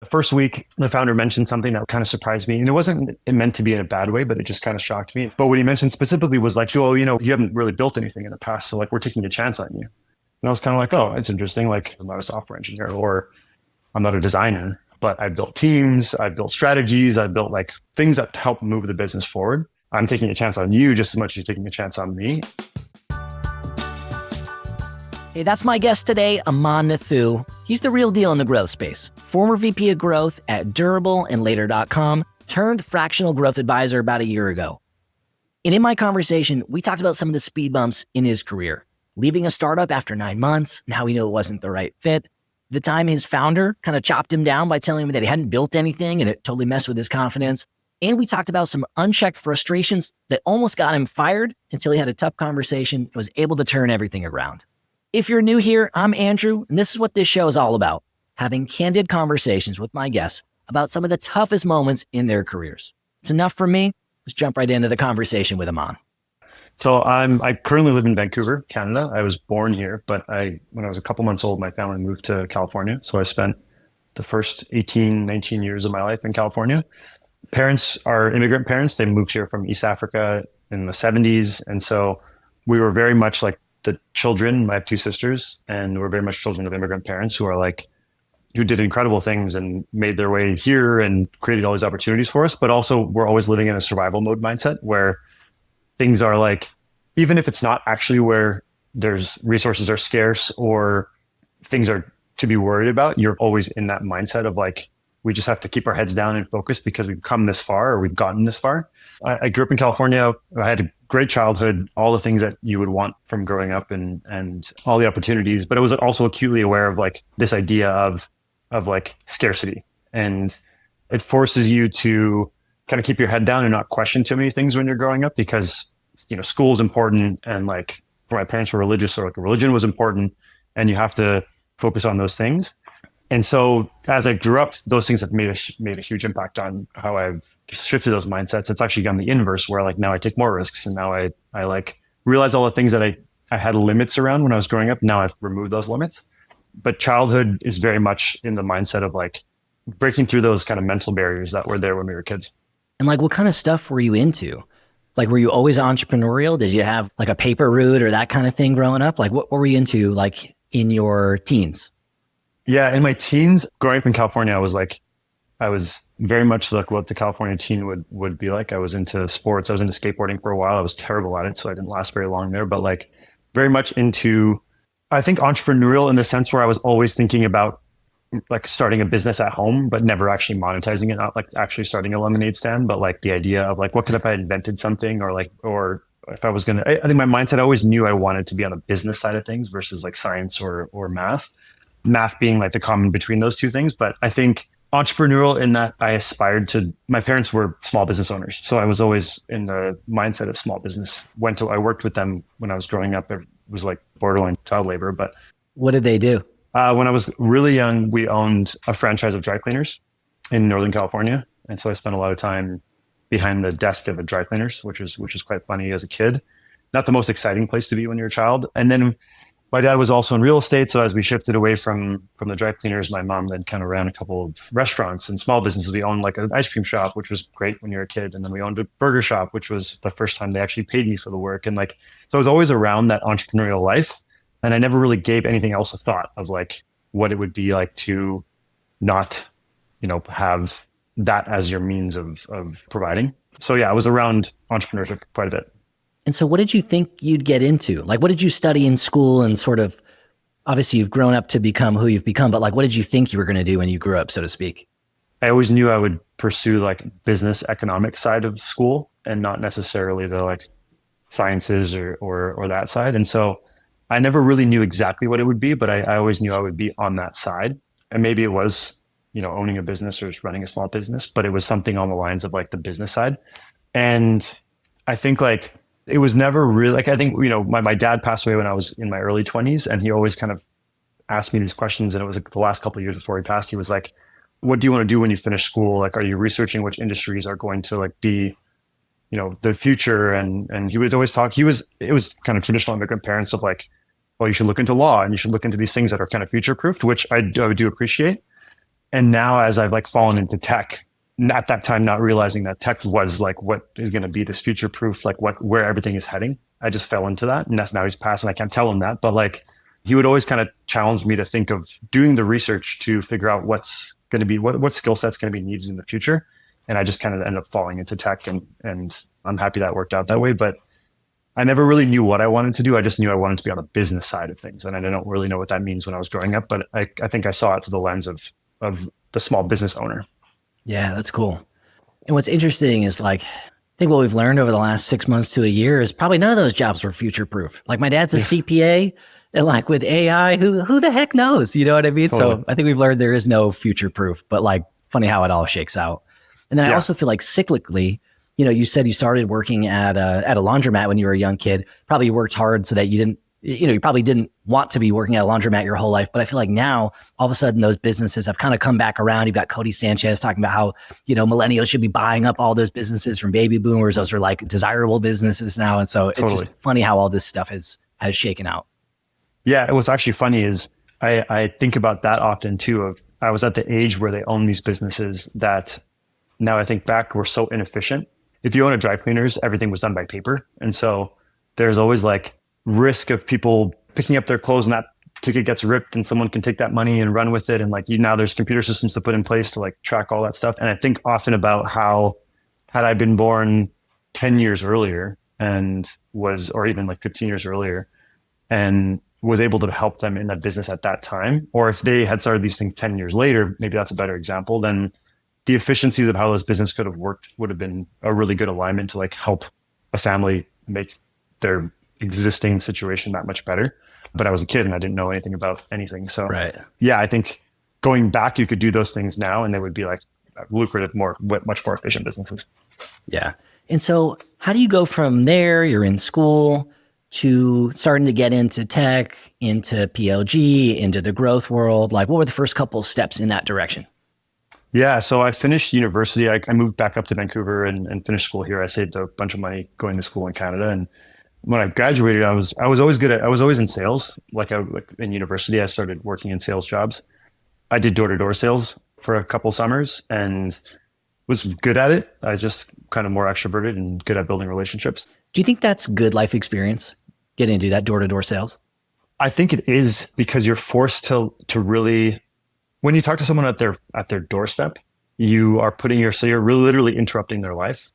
The first week, the founder mentioned something that kind of surprised me. And it wasn't meant to be in a bad way, but it just kind of shocked me. But what he mentioned specifically was like, Joel, you haven't really built anything in the past. So like, we're taking a chance on you. And I was kind of like, oh, it's interesting. Like, I'm not a software engineer or I'm not a designer, but I've built teams, I've built strategies, I've built like things that help move the business forward. I'm taking a chance on you just as much as you're taking a chance on me. Hey, that's my guest today, Amaan Nathoo. He's the real deal in the growth space. Former VP of growth at Durable and Later.com, turned fractional growth advisor about a year ago. And in my conversation, we talked about some of the speed bumps in his career. Leaving a startup after 9 months, and how he knew it wasn't the right fit. The time his founder kind of chopped him down by telling him that he hadn't built anything and it totally messed with his confidence. And we talked about some unchecked frustrations that almost got him fired until he had a tough conversation and was able to turn everything around. If you're new here, I'm Andrew, and this is what this show is all about, having candid conversations with my guests about some of the toughest moments in their careers. It's enough for me. Let's jump right into the conversation with Amaan. So I currently live in Vancouver, Canada. I was born here, but when I was a couple months old, my family moved to California. So I spent the first 18, 19 years of my life in California. Parents are immigrant parents. They moved here from East Africa in the 70s. And so we were very much like the children. I have two sisters, and we're very much children of immigrant parents who did incredible things and made their way here and created all these opportunities for us. But also we're always living in a survival mode mindset where things are like, even if it's not actually where there's resources are scarce or things are to be worried about, you're always in that mindset of like, we just have to keep our heads down and focus because we've come this far or we've gotten this far. I grew up in California. I had a great childhood, all the things that you would want from growing up and all the opportunities, but I was also acutely aware of like this idea of like scarcity. And it forces you to kind of keep your head down and not question too many things when you're growing up because, school is important. And like for my parents were religious, or like religion was important, and you have to focus on those things. And so as I grew up, those things have made a huge impact on how I've shifted those mindsets. It's actually gone the inverse where like now I take more risks, and now I like realize all the things that I had limits around when I was growing up. Now I've removed those limits. But childhood is very much in the mindset of like breaking through those kind of mental barriers that were there when we were kids. And like, what kind of stuff were you into? Like, were you always entrepreneurial? Did you have like a paper route or that kind of thing growing up? Like, what were you into like in your teens? Yeah, in my teens, growing up in California, I was very much like what the California teen would be like. I was into sports. I was into skateboarding for a while. I was terrible at it, so I didn't last very long there. But like very much into, I think, entrepreneurial in the sense where I was always thinking about like starting a business at home, but never actually monetizing it. Not like actually starting a lemonade stand, but like the idea of like, what could if I invented something, or if I was gonna. I think my mindset, I always knew I wanted to be on the business side of things versus like science or math. Math being like the common between those two things. But I think entrepreneurial in that I aspired to, my parents were small business owners. So I was always in the mindset of small business. I worked with them when I was growing up. It was like borderline child labor. But what did they do? When I was really young, we owned a franchise of dry cleaners in Northern California. And so I spent a lot of time behind the desk of a dry cleaners, which is quite funny as a kid. Not the most exciting place to be when you're a child. And then my dad was also in real estate. So as we shifted away from the dry cleaners, my mom then kind of ran a couple of restaurants and small businesses. We owned like an ice cream shop, which was great when you're a kid. And then we owned a burger shop, which was the first time they actually paid me for the work. And like, so I was always around that entrepreneurial life. And I never really gave anything else a thought of like what it would be like to not, have that as your means of providing. So yeah, I was around entrepreneurship quite a bit. And so what did you think you'd get into? Like, what did you study in school, and sort of, obviously you've grown up to become who you've become, but like, what did you think you were going to do when you grew up, so to speak? I always knew I would pursue like business economic side of school and not necessarily the like sciences or that side. And so I never really knew exactly what it would be, but I always knew I would be on that side. And maybe it was, owning a business or just running a small business, but it was something on the lines of like the business side. And I think like, it was never really like, I think, my dad passed away when I was in my early 20s, and he always kind of asked me these questions. And it was like the last couple of years before he passed, he was like, what do you want to do when you finish school? Like, are you researching which industries are going to like be, the future? And he would always talk, it was kind of traditional immigrant parents of like, well, you should look into law and you should look into these things that are kind of future proofed, which I do appreciate. And now as I've like fallen into tech, at that time, not realizing that tech was like what is going to be this future proof, like where everything is heading. I just fell into that. And that's now he's passed and I can't tell him that. But like he would always kind of challenge me to think of doing the research to figure out what's going to be, what skill set's going to be needed in the future. And I just kind of ended up falling into tech and I'm happy that worked out that way. But I never really knew what I wanted to do. I just knew I wanted to be on the business side of things. And I don't really know what that means when I was growing up, but I think I saw it through the lens of the small business owner. Yeah, that's cool. And what's interesting is like, I think what we've learned over the last 6 months to a year is probably none of those jobs were future proof. Like my dad's a CPA and like with AI, who the heck knows? You know what I mean? Totally. So I think we've learned there is no future proof, but like funny how it all shakes out. And then I also feel like cyclically, you know, you said you started working at a laundromat when you were a young kid. Probably you worked hard so that you didn't, you know, you probably didn't want to be working at a laundromat your whole life. But I feel like now all of a sudden those businesses have kind of come back around. You've got Cody Sanchez talking about how, you know, millennials should be buying up all those businesses from baby boomers. Those are like desirable businesses now. And so it's just funny how all this stuff has shaken out. Yeah, what's actually funny is I think about that often too. Of I was at the age where they own these businesses that now I think back were so inefficient. If you own a dry cleaners, everything was done by paper. And so there's always like risk of people picking up their clothes and that ticket gets ripped and someone can take that money and run with it. And like now there's computer systems to put in place to like track all that stuff. And I think often about how had I been born 10 years earlier or even like 15 years earlier and was able to help them in that business at that time, or if they had started these things 10 years later, maybe that's a better example, then the efficiencies of how those business could have worked would have been a really good alignment to like help a family make their existing situation that much better. But I was a kid and I didn't know anything about anything. So yeah, I think going back, you could do those things now and they would be like lucrative, much more efficient businesses. Yeah. And so how do you go from there? You're in school to starting to get into tech, into PLG, into the growth world. Like what were the first couple of steps in that direction? Yeah, so I finished university. I moved back up to Vancouver and finished school here. I saved a bunch of money going to school in Canada. And when I graduated, I was always in sales. Like in university, I started working in sales jobs. I did door-to-door sales for a couple summers and was good at it. I was just kind of more extroverted and good at building relationships. Do you think that's good life experience, getting to do that door-to-door sales? I think it is because you're forced to really, when you talk to someone at their doorstep, you're really literally interrupting their life.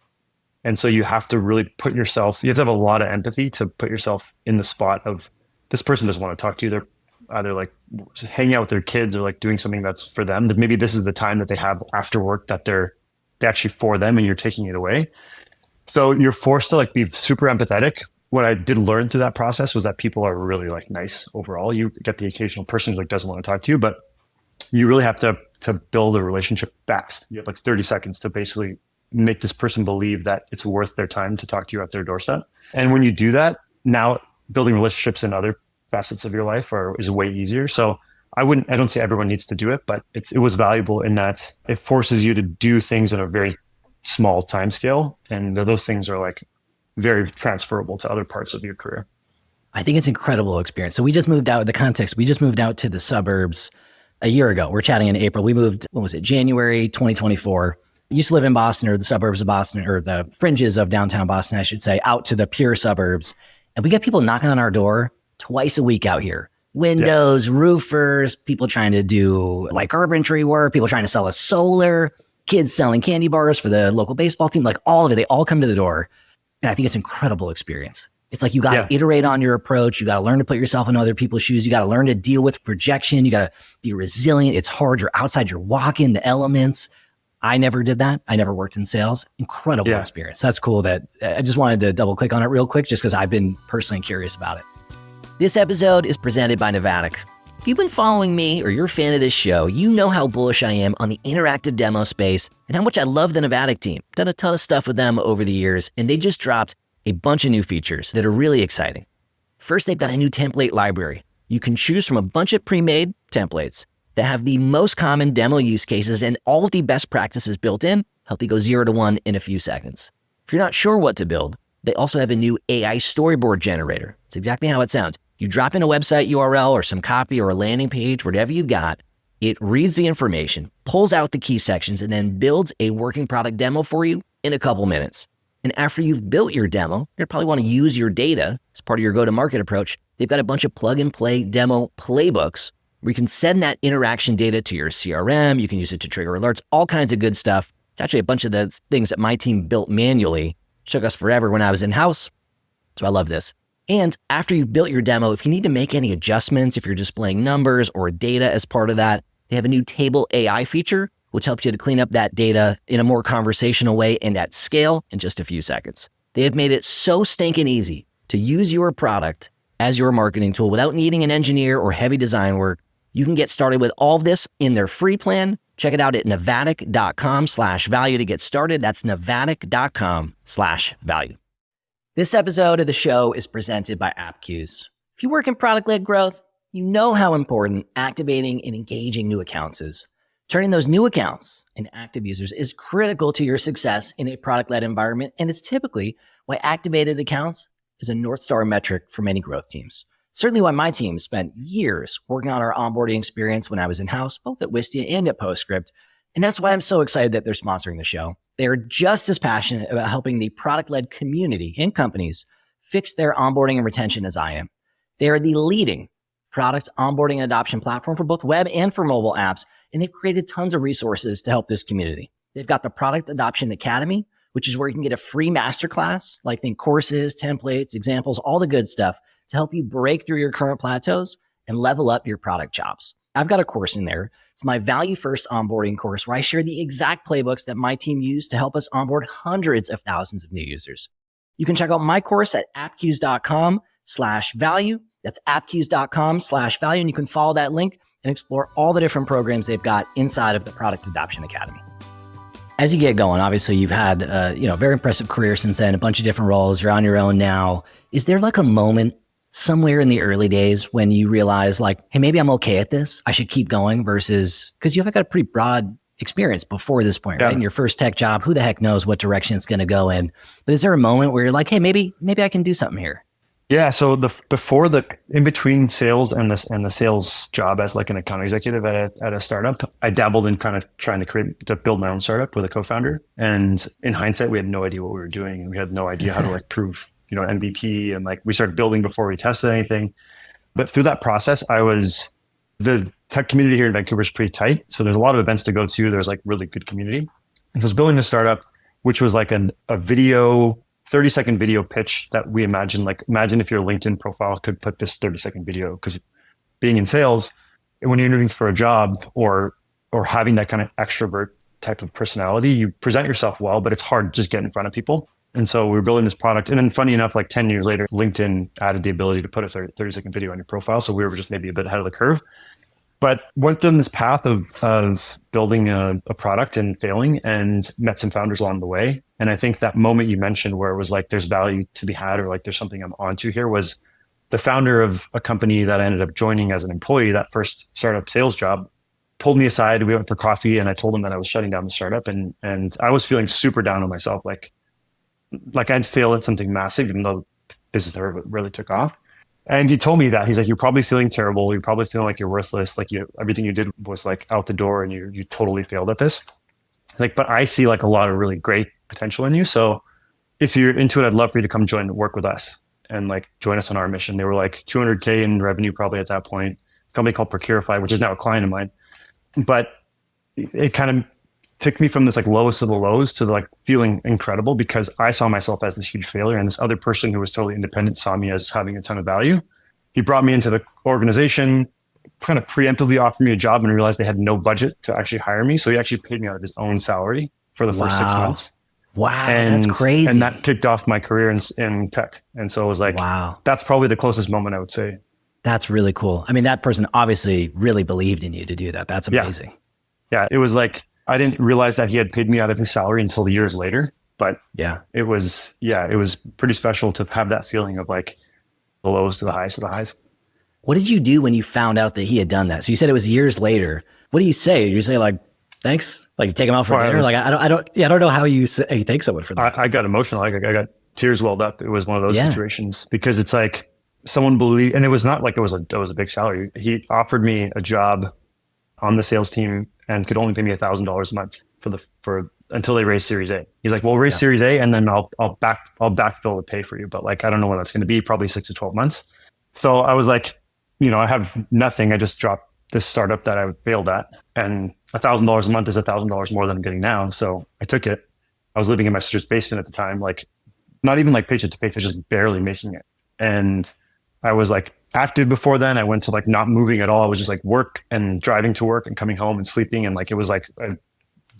And so you have to really you have to have a lot of empathy to put yourself in the spot of this person doesn't want to talk to you. They're either like hanging out with their kids or like doing something that's for them, that maybe this is the time that they have after work that they're actually for them and you're taking it away. So you're forced to like be super empathetic. What I did learn through that process was that people are really like nice overall. You get the occasional person who like doesn't want to talk to you, but you really have to build a relationship fast. You have like 30 seconds to basically make this person believe that it's worth their time to talk to you at their doorstep. And when you do that, now building relationships in other facets of your life is way easier. So I don't say everyone needs to do it, but it was valuable in that it forces you to do things in a very small time scale. And those things are like very transferable to other parts of your career. I think it's an incredible experience. So we just moved out to the suburbs a year ago. We're chatting in April. We moved, January 2024. I used to live in Boston, or the suburbs of Boston, or the fringes of downtown Boston, I should say, out to the pure suburbs. And we get people knocking on our door twice a week out here. Windows, roofers, people trying to do like carpentry work, people trying to sell us solar, kids selling candy bars for the local baseball team, like all of it. They all come to the door. And I think it's an incredible experience. It's like you got to iterate on your approach. You got to learn to put yourself in other people's shoes. You got to learn to deal with projection. You got to be resilient. It's hard. You're outside. You're walking the elements. I never did that. I never worked in sales. Incredible experience. That's cool. That I just wanted to double click on it real quick, just because I've been personally curious about it. This episode is presented by Navattic. If you've been following me or you're a fan of this show, you know how bullish I am on the interactive demo space and how much I love the Navattic team. Done a ton of stuff with them over the years, and they just dropped a bunch of new features that are really exciting. First, they've got a new template library. You can choose from a bunch of pre-made templates that have the most common demo use cases and all of the best practices built in, help you go 0 to 1 in a few seconds. If you're not sure what to build, they also have a new AI storyboard generator. It's exactly how it sounds. You drop in a website URL or some copy or a landing page, whatever you've got, It reads the information, pulls out the key sections, and then builds a working product demo for you in a couple minutes. And after you've built your demo, you're gonna probably want to use your data as part of your go-to-market approach. They've got a bunch of plug-and-play demo playbooks where you can send that interaction data to your CRM. You can use it to trigger alerts, all kinds of good stuff. It's actually a bunch of the things that my team built manually. It took us forever when I was in-house. So I love this. And after you've built your demo, if you need to make any adjustments, if you're displaying numbers or data as part of that, they have a new table AI feature, which helps you to clean up that data in a more conversational way and at scale in just a few seconds. They have made it so stinking easy to use your product as your marketing tool without needing an engineer or heavy design work. You can get started with all of this in their free plan. Check it out at navattic.com/value to get started. That's navattic.com/value. This episode of the show is presented by Appcues. If you work in product-led growth, you know how important activating and engaging new accounts is. Turning those new accounts into active users is critical to your success in a product-led environment, and it's typically why activated accounts is a North Star metric for many growth teams. Certainly why my team spent years working on our onboarding experience when I was in-house, both at Wistia and at Postscript. And that's why I'm so excited that they're sponsoring the show. They are just as passionate about helping the product-led community and companies fix their onboarding and retention as I am. They are the leading product onboarding and adoption platform for both web and for mobile apps, and they've created tons of resources to help this community. They've got the Product Adoption Academy, which is where you can get a free masterclass, like think courses, templates, examples, all the good stuff to help you break through your current plateaus and level up your product chops. I've got a course in there. It's my Value First onboarding course where I share the exact playbooks that my team used to help us onboard hundreds of thousands of new users. You can check out my course at appcues.com/value. That's appcues.com/value. And you can follow that link and explore all the different programs they've got inside of the Product Adoption Academy. As you get going, obviously you've had a very impressive career since then, a bunch of different roles. You're on your own now. Is there like a moment somewhere in the early days when you realize like, hey, maybe I'm okay at this, I should keep going, versus, because you've got a pretty broad experience before this point, right? In your first tech job, who the heck knows what direction it's going to go in? But is there a moment where you're like, hey, maybe I can do something here? Yeah. So in between sales and the sales job as like an account executive at a startup, I dabbled in kind of trying to build my own startup with a co-founder. And in hindsight, we had no idea what we were doing, and we had no idea how to like prove, MVP, and like we started building before we tested anything. But through that process, the tech community here in Vancouver is pretty tight. So there's a lot of events to go to. There's like really good community. And I was building a startup, which was like a video, 30-second video pitch that we imagine if your LinkedIn profile could put this 30-second video, because being in sales, when you're interviewing for a job or having that kind of extrovert type of personality, you present yourself well, but it's hard to just get in front of people. And so we were building this product. And then funny enough, like 10 years later, LinkedIn added the ability to put a 30-second video on your profile. So we were just maybe a bit ahead of the curve. But went down this path of building a product and failing, and met some founders along the way. And I think that moment you mentioned where it was like, there's value to be had, or like there's something I'm onto here, was the founder of a company that I ended up joining as an employee. That first startup sales job pulled me aside. We went for coffee, and I told him that I was shutting down the startup. And I was feeling super down on myself. Like I'd failed at something massive, even though business never really took off. And he told me that. He's like, you're probably feeling terrible. You're probably feeling like you're worthless. Like everything you did was like out the door, and you totally failed at this. Like, but I see like a lot of really great potential in you. So if you're into it, I'd love for you to come join and work with us and like join us on our mission. They were like $200K in revenue probably at that point. It's a company called Procurify, which is now a client of mine. But it kind of took me from this like lowest of the lows to like feeling incredible, because I saw myself as this huge failure, and this other person who was totally independent saw me as having a ton of value. He brought me into the organization, kind of preemptively offered me a job, and realized they had no budget to actually hire me. So he actually paid me out of his own salary for the first 6 months. Wow, and, that's crazy. And that kicked off my career in tech. And so it was like, wow, that's probably the closest moment I would say. That's really cool. I mean, that person obviously really believed in you to do that. That's amazing. Yeah, it was like, I didn't realize that he had paid me out of his salary until years later. But it was pretty special to have that feeling of like the lowest to the highest of the highs. What did you do when you found out that he had done that? So you said it was years later. What do you say? Do you say like, thanks? Like you take him out for dinner? Like I don't know how you thank someone for that. I got emotional. I got tears welled up. It was one of those situations, because it's like someone believed, and it was not like it was a big salary. He offered me a job on the sales team and could only pay me $1,000 a month for until they raise Series A. He's like, well, we'll raise Series A and then I'll backfill the pay for you. But like, I don't know when that's going to be, probably 6 to 12 months. So I was like, I have nothing. I just dropped this startup that I failed at, and $1,000 a month is $1,000 more than I'm getting now. So I took it. I was living in my sister's basement at the time, like not even like paycheck to paycheck, just barely making it. And I was like active before then. I went to like not moving at all. I was just like work and driving to work and coming home and sleeping. And like, it was like,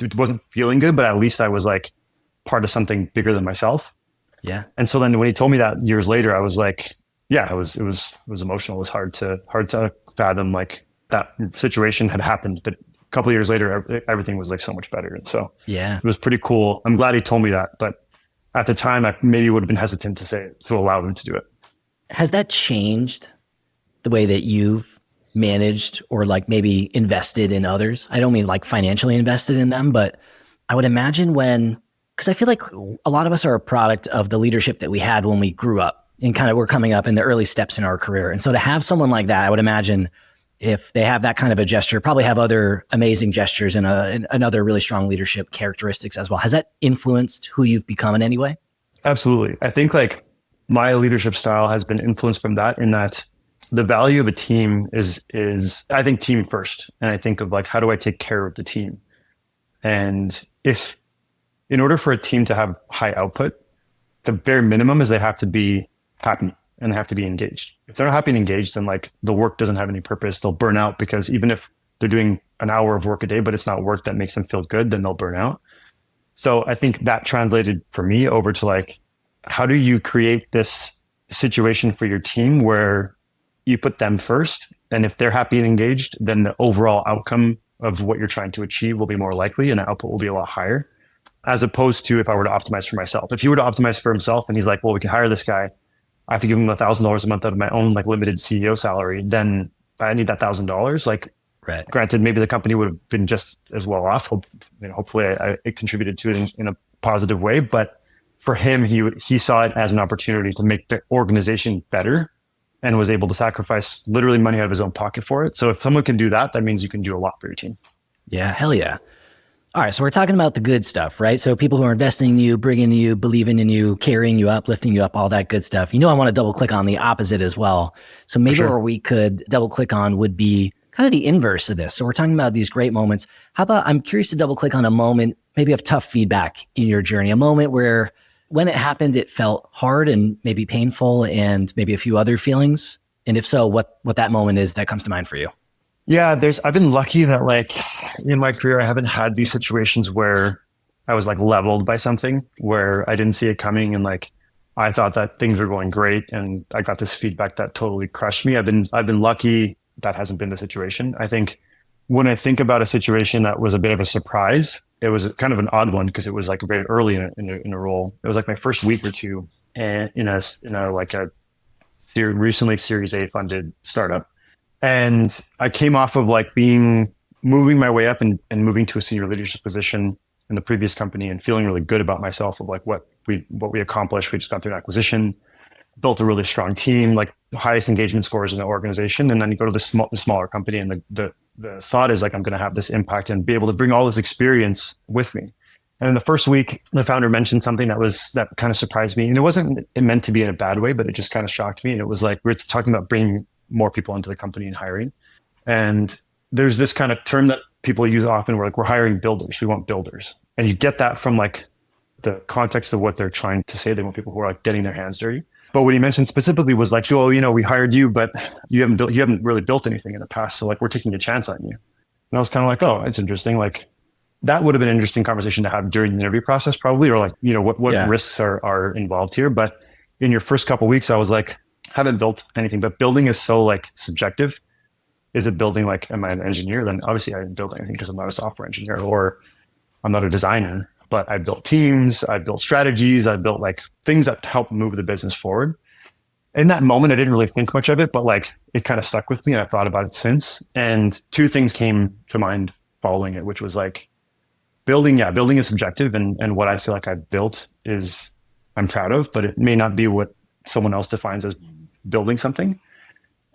it wasn't feeling good, but at least I was like part of something bigger than myself. Yeah. And so then when he told me that years later, I was like, yeah, it was emotional. It was hard to fathom like that situation had happened. But a couple of years later, everything was like so much better. And so yeah, it was pretty cool. I'm glad he told me that. But at the time, I maybe would have been hesitant to allow him to do it. Has that changed the way that you've managed or like maybe invested in others? I don't mean like financially invested in them, but I would imagine because I feel like a lot of us are a product of the leadership that we had when we grew up and kind of we're coming up in the early steps in our career. And so to have someone like that, I would imagine if they have that kind of a gesture, probably have other amazing gestures and another really strong leadership characteristics as well. Has that influenced who you've become in any way? Absolutely. I think like my leadership style has been influenced from that, in that the value of a team is I think team first. And I think of like, how do I take care of the team? And if in order for a team to have high output, the bare minimum is they have to be happy and they have to be engaged. If they're not happy and engaged, then like the work doesn't have any purpose. They'll burn out, because even if they're doing an hour of work a day, but it's not work that makes them feel good, then they'll burn out. So I think that translated for me over to like, how do you create this situation for your team where you put them first? And if they're happy and engaged, then the overall outcome of what you're trying to achieve will be more likely and the output will be a lot higher, as opposed to if I were to optimize for myself. If he were to optimize for himself and he's like, well, we can hire this guy, I have to give him $1,000 a month out of my own like limited CEO salary, then I need that $1,000. Like, right. Granted, maybe the company would have been just as well off. Hopefully it contributed to it in a positive way. But for him, he saw it as an opportunity to make the organization better and was able to sacrifice literally money out of his own pocket for it. So if someone can do that, that means you can do a lot for your team. Yeah, hell yeah. All right, so we're talking about the good stuff, right? So people who are investing in you, bringing you, believing in you, carrying you up, lifting you up, all that good stuff. I want to double click on the opposite as well. So maybe where we could double click on would be kind of the inverse of this. So we're talking about these great moments. How about, I'm curious to double click on a moment, maybe of tough feedback in your journey, a moment where when it happened, it felt hard and maybe painful and maybe a few other feelings. And if so, what that moment is that comes to mind for you? Yeah, I've been lucky that like in my career, I haven't had these situations where I was like leveled by something where I didn't see it coming. And like, I thought that things were going great and I got this feedback that totally crushed me. I've been lucky that hasn't been the situation. I think when I think about a situation that was a bit of a surprise, it was kind of an odd one because it was like very early in a role. It was like my first week or two and in a recently Series A funded startup. And I came off of like moving my way up and moving to a senior leadership position in the previous company and feeling really good about myself of like what we accomplished. We just got through an acquisition, built a really strong team, like highest engagement scores in the organization. And then you go to the smaller company and the thought is like, I'm going to have this impact and be able to bring all this experience with me. And in the first week, the founder mentioned something that kind of surprised me. And it wasn't meant to be in a bad way, but it just kind of shocked me. And it was like, we're talking about bringing more people into the company and hiring. And there's this kind of term that people use often where like, we're hiring builders. We want builders. And you get that from like the context of what they're trying to say. They want people who are like getting their hands dirty. But what he mentioned specifically was like, oh, we hired you, but you haven't really built anything in the past. So like, we're taking a chance on you. And I was kind of like, oh, it's interesting. Like that would have been an interesting conversation to have during the interview process probably, or like, what risks are involved here. But in your first couple of weeks, I was like, haven't built anything, but building is so like subjective. Is it building like, am I an engineer? Then obviously I didn't build anything because I'm not a software engineer or I'm not a designer, but I built teams, I built strategies, I built like things that help move the business forward. In that moment, I didn't really think much of it, but like it kind of stuck with me and I've thought about it since. And two things came to mind following it, which was like building is subjective and what I feel like I've built is I'm proud of, but it may not be what someone else defines as building something.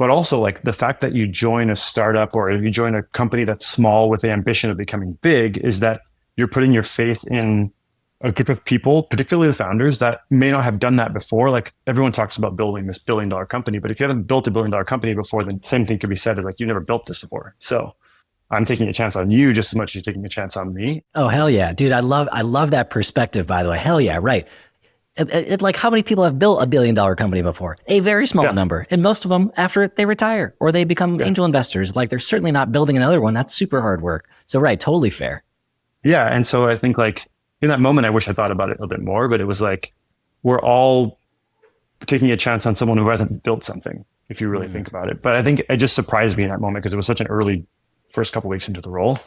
But also like the fact that you join a startup or you join a company that's small with the ambition of becoming big is that you're putting your faith in a group of people, particularly the founders, that may not have done that before. Like everyone talks about building this $1 billion company, but if you haven't built $1 billion company before, then same thing could be said as like, you never built this before. So I'm taking a chance on you just as much as you're taking a chance on me. Oh, hell yeah, dude. I love that perspective, by the way. Hell yeah. Right. Like how many people have built $1 billion company before? A very small number. And most of them after they retire or they become angel investors. Like they're certainly not building another one. That's super hard work. So right. Totally fair. Yeah. And so I think like, in that moment, I wish I thought about it a little bit more, but it was like, we're all taking a chance on someone who hasn't built something, if you really think about it. But I think it just surprised me in that moment because it was such an early first couple of weeks into the role.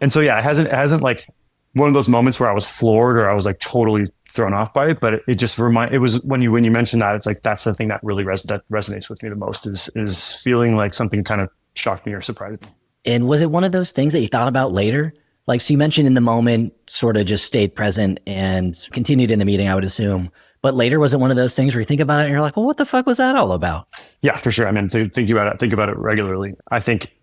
And so, yeah, it hasn't like one of those moments where I was floored or I was like totally thrown off by it, but it just it was when you mentioned that, it's like, that's the thing that really resonates with me the most is feeling like something kind of shocked me or surprised me. And was it one of those things that you thought about later? Like, so you mentioned in the moment, sort of just stayed present and continued in the meeting, I would assume. But later, was it one of those things where you think about it and you're like, well, what the fuck was that all about? Yeah, for sure. I mean, think about it regularly. I think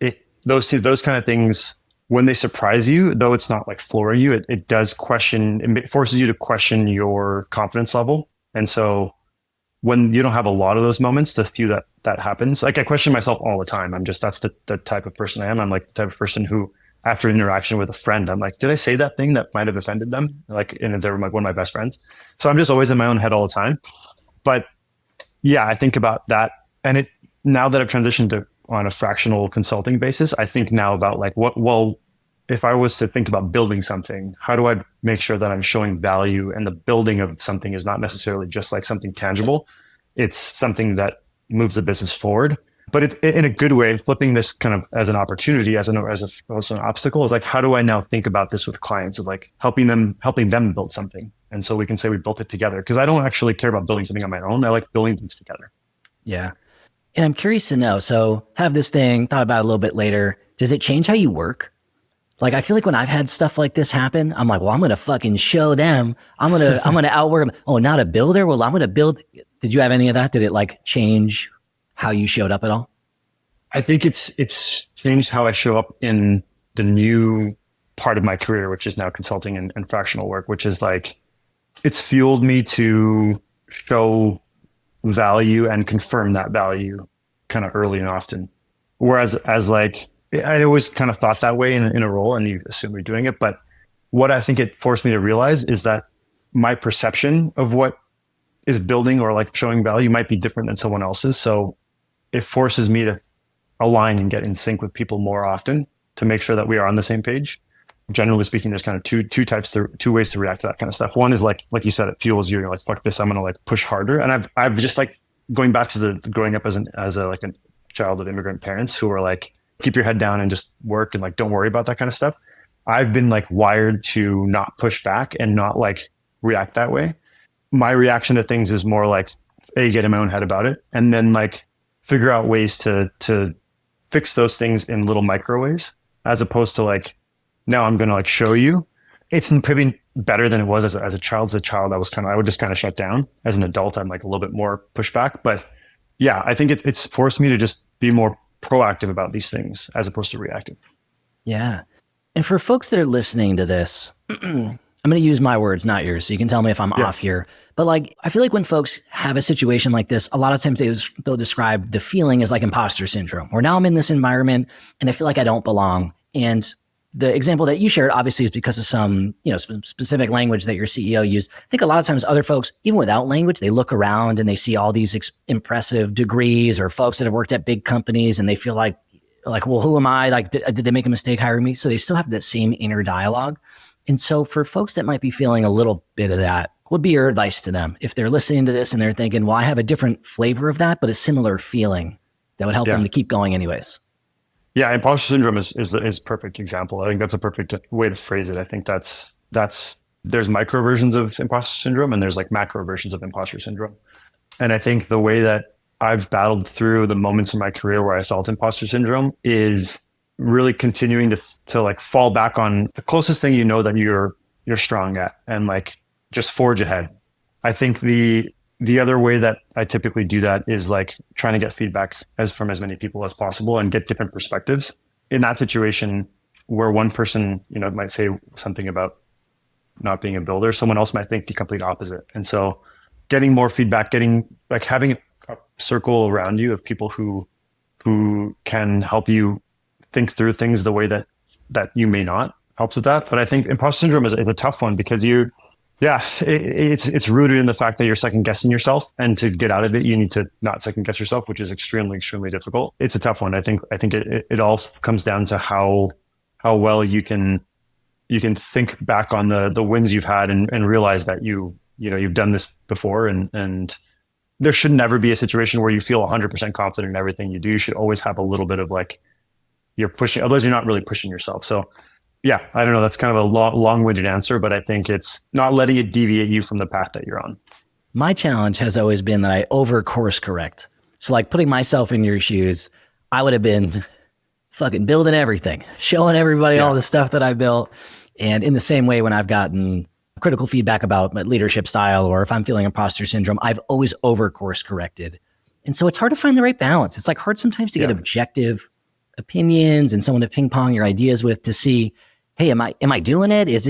those kind of things, when they surprise you, though it's not like flooring you, it does question, it forces you to question your confidence level. And so when you don't have a lot of those moments, the few that happens, like I question myself all the time. That's the type of person I am. I'm like the type of person who, after an interaction with a friend, I'm like, did I say that thing that might have offended them? Like, and they're like one of my best friends. So I'm just always in my own head all the time. But yeah, I think about that. And now that I've transitioned to on a fractional consulting basis, I think now about like if I was to think about building something, how do I make sure that I'm showing value and the building of something is not necessarily just like something tangible. It's something that moves the business forward. But in a good way, flipping this kind of as an opportunity, also an obstacle, is like, how do I now think about this with clients of like helping them build something? And so we can say we built it together, because I don't actually care about building something on my own. I like building things together. Yeah. And I'm curious to know, so have this thing, thought about it a little bit later. Does it change how you work? Like, I feel like when I've had stuff like this happen, I'm like, well, I'm going to fucking show them. I'm going to outwork them. Oh, not a builder? Well, I'm going to build. Did you have any of that? Did it like change how you showed up at all? I think it's changed how I show up in the new part of my career, which is now consulting and fractional work, which is like, it's fueled me to show value and confirm that value kind of early and often. Whereas like, I always kind of thought that way in a role, and you assume you're doing it. But what I think it forced me to realize is that my perception of what is building or like showing value might be different than someone else's. So it forces me to align and get in sync with people more often to make sure that we are on the same page. Generally speaking, there's kind of two ways to react to that kind of stuff. One is like you said, it fuels you. You're like, fuck this, I'm going to like push harder. And I've just like going back to the growing up as a child of immigrant parents who are like, keep your head down and just work and like, don't worry about that kind of stuff. I've been like wired to not push back and not like react that way. My reaction to things is more like, get in my own head about it. And then like figure out ways to fix those things in little micro ways, as opposed to like, now I'm going to like show you. It's probably better than it was as a child. As a child, I would just kind of shut down. As an adult, I'm like a little bit more pushback. But yeah, I think it's forced me to just be more proactive about these things as opposed to reactive. Yeah. And for folks that are listening to this, I'm going to use my words, not yours. So you can tell me if I'm off here. But like, I feel like when folks have a situation like this, a lot of times they'll describe the feeling as like imposter syndrome, where now I'm in this environment and I feel like I don't belong. And the example that you shared obviously is because of some, specific language that your CEO used. I think a lot of times other folks, even without language, they look around and they see all these impressive degrees or folks that have worked at big companies and they feel like, well, who am I? Like, did they make a mistake hiring me? So they still have that same inner dialogue. And so for folks that might be feeling a little bit of that, what would be your advice to them if they're listening to this and they're thinking, well, I have a different flavor of that, but a similar feeling that would help them to keep going anyways? Yeah, imposter syndrome is a perfect example. I think that's a perfect way to phrase it. I think there's micro versions of imposter syndrome and there's like macro versions of imposter syndrome. And I think the way that I've battled through the moments in my career where I felt imposter syndrome is really continuing to like fall back on the closest thing that you're strong at and like just forge ahead. I think the the other way that I typically do that is like trying to get feedback from as many people as possible and get different perspectives. In that situation where one person, might say something about not being a builder, someone else might think the complete opposite. And so getting more feedback, having a circle around you of people who can help you think through things the way that you may not, helps with that. But I think imposter syndrome is a tough one because it's rooted in the fact that you're second guessing yourself, and to get out of it, you need to not second guess yourself, which is extremely, extremely difficult. It's a tough one. I think it all comes down to how well you can think back on the wins you've had and realize that you've done this before, and there should never be a situation where you feel 100% confident in everything you do. You should always have a little bit of like, you're pushing, otherwise you're not really pushing yourself. So yeah, I don't know. That's kind of a long-winded answer, but I think it's not letting it deviate you from the path that you're on. My challenge has always been that I over course correct. So like putting myself in your shoes, I would have been fucking building everything, showing everybody all the stuff that I built. And in the same way, when I've gotten critical feedback about my leadership style, or if I'm feeling imposter syndrome, I've always over course corrected. And so it's hard to find the right balance. It's like hard sometimes to get objective opinions and someone to ping pong your ideas with to see, hey, am I doing it? Is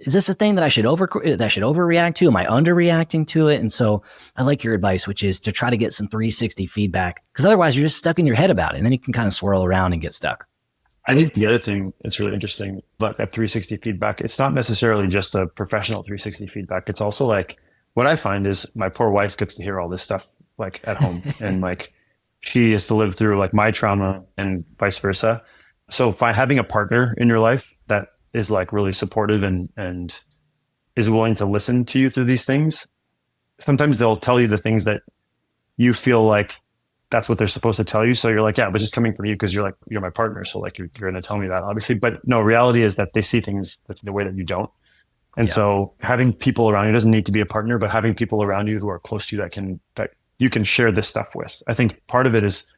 this a thing that I should overreact to? Am I underreacting to it? And so I like your advice, which is to try to get some 360 feedback, because otherwise you're just stuck in your head about it, and then you can kind of swirl around and get stuck. I think the other thing that's really interesting about that 360 feedback, it's not necessarily just a professional 360 feedback. It's also like, what I find is my poor wife gets to hear all this stuff like at home, and like she has to live through like my trauma and vice versa. So having a partner in your life that is like really supportive and is willing to listen to you through these things. Sometimes they'll tell you the things that you feel like that's what they're supposed to tell you. So you're like, yeah, but just coming from you because you're my partner. So like you're going to tell me that, obviously. But no, reality is that they see things the way that you don't. And so having people around you, doesn't need to be a partner, but having people around you who are close to you that you can share this stuff with. I think part of it is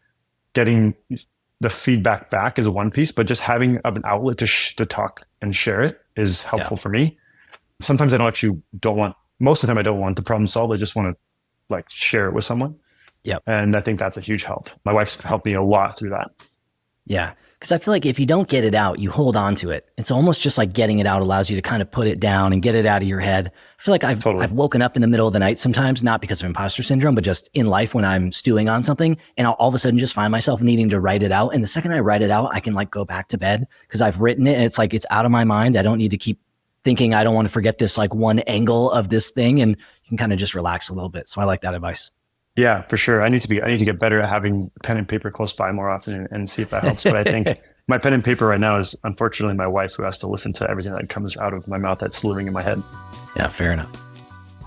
getting the feedback back is one piece, but just having an outlet to talk and share it is helpful for me. Sometimes most of the time I don't want the problem solved. I just want to like share it with someone. Yep. And I think that's a huge help. My wife's helped me a lot through that. Yeah. Because I feel like if you don't get it out, you hold on to it. It's almost just like getting it out allows you to kind of put it down and get it out of your head. I feel like I've woken up in the middle of the night sometimes, not because of imposter syndrome, but just in life when I'm stewing on something, and I'll all of a sudden just find myself needing to write it out. And the second I write it out, I can like go back to bed because I've written it, and it's like, it's out of my mind. I don't need to keep thinking, I don't want to forget this like one angle of this thing, and you can kind of just relax a little bit. So I like that advice. Yeah, for sure. I need to get better at having pen and paper close by more often and see if that helps. But I think my pen and paper right now is unfortunately my wife, who has to listen to everything that comes out of my mouth that's slurring in my head. Yeah, fair enough.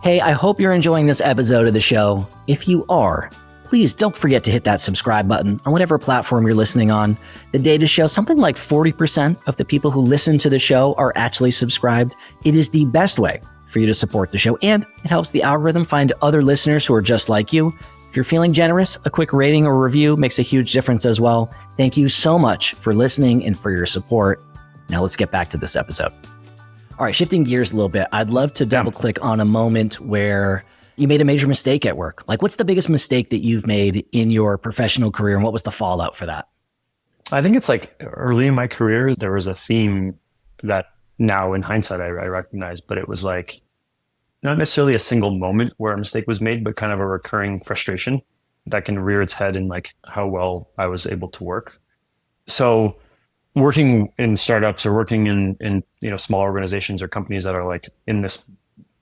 Hey, I hope you're enjoying this episode of the show. If you are, please don't forget to hit that subscribe button on whatever platform you're listening on. The data shows something like 40% of the people who listen to the show are actually subscribed. It is the best way for you to support the show, and it helps the algorithm find other listeners who are just like you. If you're feeling generous, a quick rating or review makes a huge difference as well. Thank you so much for listening and for your support. Now let's get back to this episode. All right, shifting gears a little bit, I'd love to double click on a moment where you made a major mistake at work. Like, what's the biggest mistake that you've made in your professional career, and what was the fallout for that? I think it's like early in my career, there was a theme that now in hindsight I recognize, but it was like not necessarily a single moment where a mistake was made, but kind of a recurring frustration that can rear its head in like how well I was able to work. So working in startups or working in small organizations or companies that are like in this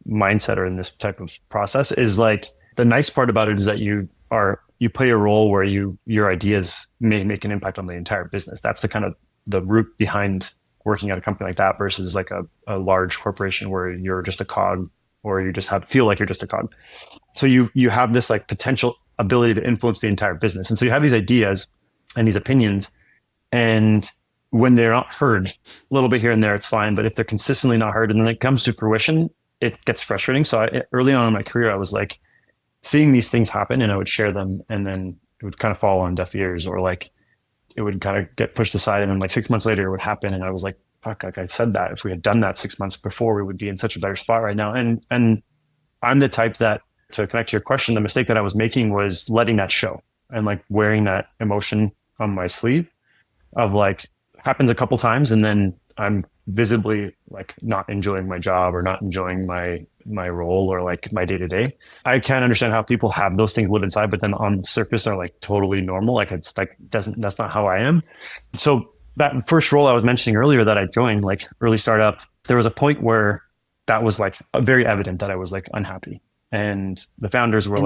mindset or in this type of process is like, the nice part about it is that you play a role where your ideas may make an impact on the entire business. That's the kind of the root behind working at a company like that versus like a large corporation where you're just a cog, or you just feel like you're just a cog. So you have this like potential ability to influence the entire business. And so you have these ideas and these opinions, and when they're not heard, a little bit here and there, it's fine. But if they're consistently not heard and then it comes to fruition, it gets frustrating. So early on in my career, I was like seeing these things happen, and I would share them, and then it would kind of fall on deaf ears, or like it would kind of get pushed aside. And then like 6 months later it would happen. And I was like, fuck, like I said that if we had done that 6 months before, we would be in such a better spot right now. And I'm the type that To connect to your question, the mistake that I was making was letting that show and like wearing that emotion on my sleeve of like happens a couple times and then I'm visibly like not enjoying my job or not enjoying my role or like my day to day. I can't understand how people have those things live inside, but then on the surface are like totally normal. Like it's like that's not how I am. So that first role I was mentioning earlier that I joined, like early startup, there was a point where that was like very evident that I was like unhappy. And the founders were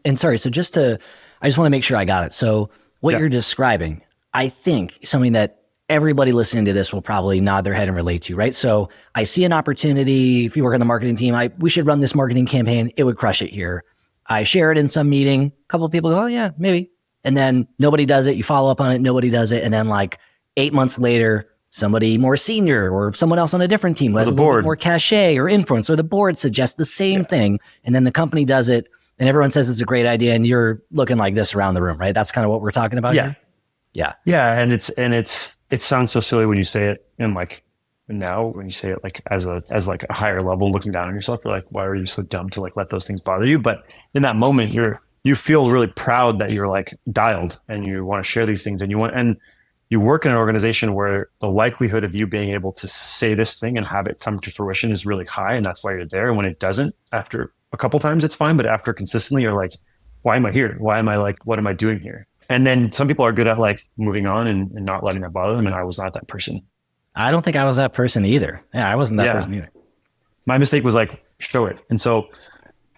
and sorry, so I just want to make sure I got it. So what you're describing, I think something that everybody listening to this will probably nod their head and relate to, right? So I see an opportunity. If you work on the marketing team, we should run this marketing campaign. It would crush it here. I share it in some meeting. A couple of people go, oh yeah, maybe. And then nobody does it. You follow up on it. Nobody does it. And then like 8 months later, somebody more senior or someone else on a different team who has a little bit more cachet or influence, or the board suggests the same thing. And then the company does it and everyone says it's a great idea. And you're looking like this around the room, right? That's kind of what we're talking about here. Yeah. Yeah. And it sounds so silly when you say it and like now when you say it like as like a higher level looking down on yourself, you're like, why are you so dumb to like let those things bother you? But in that moment you feel really proud that you're like dialed and you want to share these things and you work in an organization where the likelihood of you being able to say this thing and have it come to fruition is really high. And that's why you're there. And when it doesn't, after a couple times, it's fine. But after consistently, you're like, why am I here? Why am I like, what am I doing here? And then some people are good at like moving on and not letting that bother them. And I was not that person. I don't think I was that person either. Yeah, I wasn't that person either. My mistake was like, show it. And so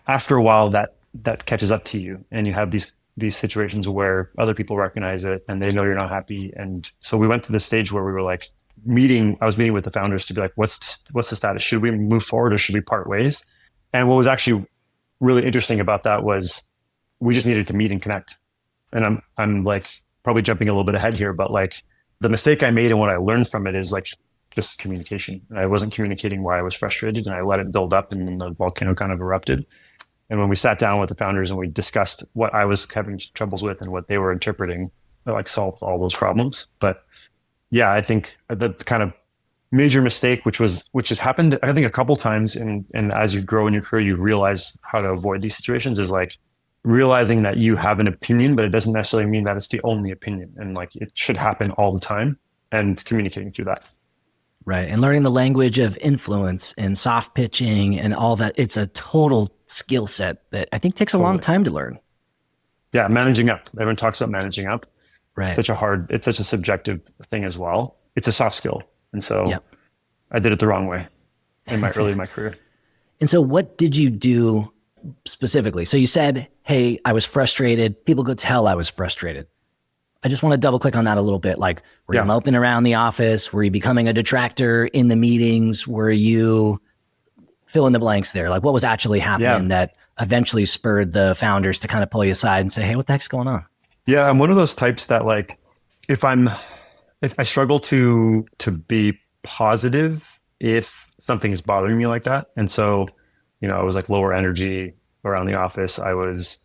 after a while that catches up to you and you have these situations where other people recognize it and they know you're not happy. And so we went to the stage where we were like I was meeting with the founders to be like, what's the status? Should we move forward or should we part ways? And what was actually really interesting about that was we just needed to meet and connect. And I'm like probably jumping a little bit ahead here, but like the mistake I made and what I learned from it is like just communication. I wasn't communicating why I was frustrated and I let it build up and then the volcano kind of erupted. And when we sat down with the founders and we discussed what I was having troubles with and what they were interpreting, it like solved all those problems. But yeah, I think the kind of major mistake, which has happened, I think a couple times. And as you grow in your career, you realize how to avoid these situations is like realizing that you have an opinion, but it doesn't necessarily mean that it's the only opinion. And like, it should happen all the time and communicating through that. Right. And learning the language of influence and soft pitching and all that. It's a total skill set that I think takes a long time to learn. Yeah. Managing up. Everyone talks about managing up. Right. It's such a subjective thing as well. It's a soft skill. And so I did it the wrong way early in my career. And so what did you do specifically? So you said, hey, I was frustrated. People could tell I was frustrated. I just want to double click on that a little bit. Like, were you moping around the office? Were you becoming a detractor in the meetings? Were you fill in the blanks there? Like, what was actually happening that eventually spurred the founders to kind of pull you aside and say, hey, what the heck's going on? Yeah, I'm one of those types that like, if I struggle to be positive, if something is bothering me like that. And so, I was like lower energy around the office. I was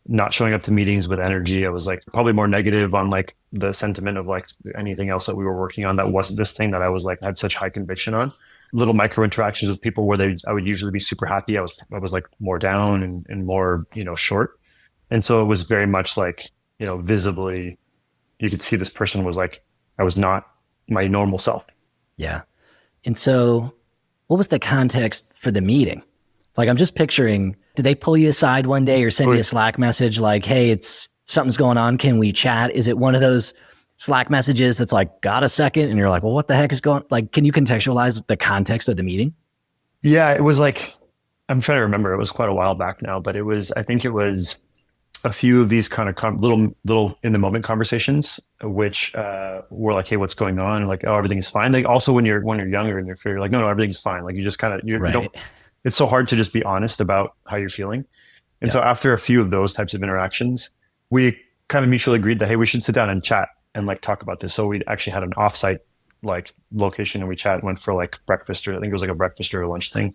not showing up to meetings with energy. I was like probably more negative on like the sentiment of like anything else that we were working on that wasn't this thing that I was like had such high conviction on. Little micro interactions with people where I would usually be super happy. I was like more down and more, short. And so it was very much like, visibly you could see this person was like, I was not my normal self. Yeah. And so what was the context for the meeting? Like, I'm just picturing, did they pull you aside one day or send you a Slack message like, hey, something's going on. Can we chat? Is it one of those Slack messages that's like, got a second? And you're like, well, what the heck is going on? Like, can you contextualize the context of the meeting? Yeah, it was like, I'm trying to remember. It was quite a while back now, but I think it was a few of these kind of little in the moment conversations, which were like, hey, what's going on? And like, oh, everything is fine. Like also when you're younger in your career, you're like, no, everything's fine. Like you just kind of, you don't, it's so hard to just be honest about how you're feeling. And so after a few of those types of interactions, we kind of mutually agreed that, hey, we should sit down and chat and like talk about this. So we actually had an offsite like location and we went for like breakfast, or I think it was like a breakfast or a lunch thing.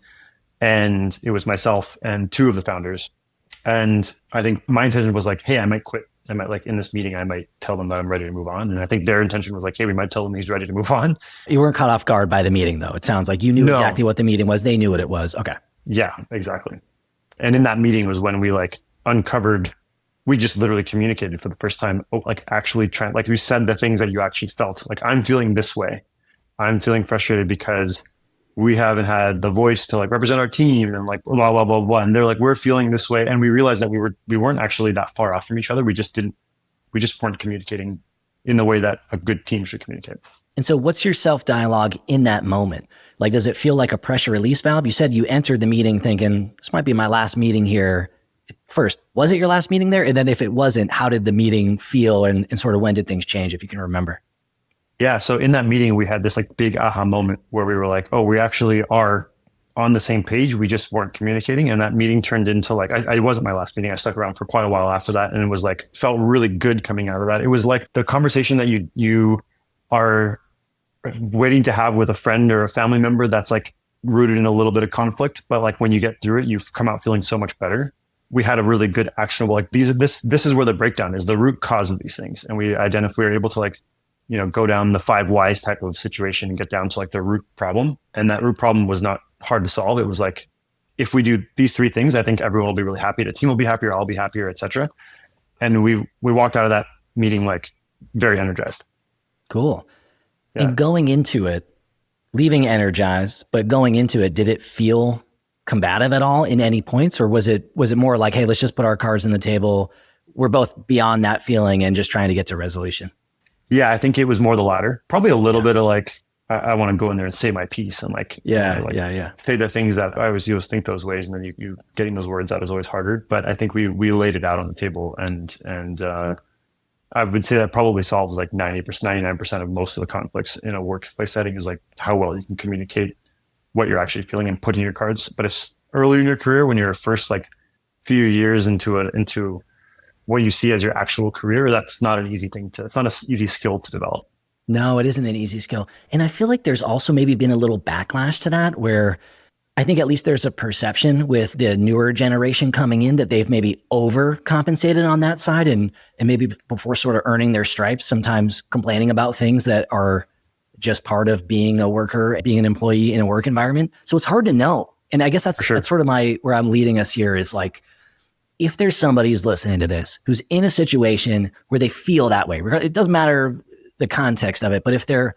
And it was myself and two of the founders. And I think my intention was like, hey, I might quit. I might like in this meeting, I might tell them that I'm ready to move on. And I think their intention was like, hey, we might tell him he's ready to move on. You weren't caught off guard by the meeting though. It sounds like you knew exactly what the meeting was. They knew what it was. Okay. Yeah, exactly. And in that meeting was when we like uncovered, we just literally communicated for the first time, like actually trying, like we said the things that you actually felt. Like, I'm feeling this way. I'm feeling frustrated because we haven't had the voice to like represent our team and like blah, blah, blah, blah. And they're like, we're feeling this way. And we realized that we weren't actually that far off from each other. We just weren't communicating in the way that a good team should communicate. And so what's your self-dialogue in that moment? Like, does it feel like a pressure release valve? You said you entered the meeting thinking, this might be my last meeting here. First, was it your last meeting there? And then if it wasn't, how did the meeting feel and sort of when did things change, if you can remember? Yeah. So in that meeting, we had this like big aha moment where we were like, oh, we actually are on the same page. We just weren't communicating. And that meeting turned into like, it wasn't my last meeting. I stuck around for quite a while after that. And it was like, felt really good coming out of that. It was like the conversation that you are waiting to have with a friend or a family member that's like rooted in a little bit of conflict. But like when you get through it, you've come out feeling so much better. We had a really good actionable, like this is where the breakdown is, the root cause of these things. And we were able to like, go down the 5 whys type of situation and get down to like the root problem. And that root problem was not hard to solve. It was like, if we do these 3 things, I think everyone will be really happy. The team will be happier. I'll be happier, etc. And we walked out of that meeting like very energized. Cool. Yeah. And going into it, leaving energized, but going into it, did it feel combative at all in any points? Or was it more like, hey, let's just put our cards on the table. We're both beyond that feeling and just trying to get to resolution? Yeah, I think it was more the latter. Probably a little bit of like, I want to go in there and say my piece and like, say the things that I always think those ways. And then you getting those words out is always harder. But I think we laid it out on the table and I would say that probably solves like 90%, 99% of most of the conflicts in a workplace setting is like how well you can communicate what you're actually feeling and put in your cards. But it's early in your career when you're first like few years into what you see as your actual career, that's not an easy thing it's not an easy skill to develop. No, it isn't an easy skill. And I feel like there's also maybe been a little backlash to that where I think at least there's a perception with the newer generation coming in that they've maybe overcompensated on that side and maybe before sort of earning their stripes, sometimes complaining about things that are just part of being a worker, being an employee in a work environment. So it's hard to know. And I guess that's sort of where I'm leading us here is like, if there's somebody who's listening to this, who's in a situation where they feel that way, it doesn't matter the context of it, but if they're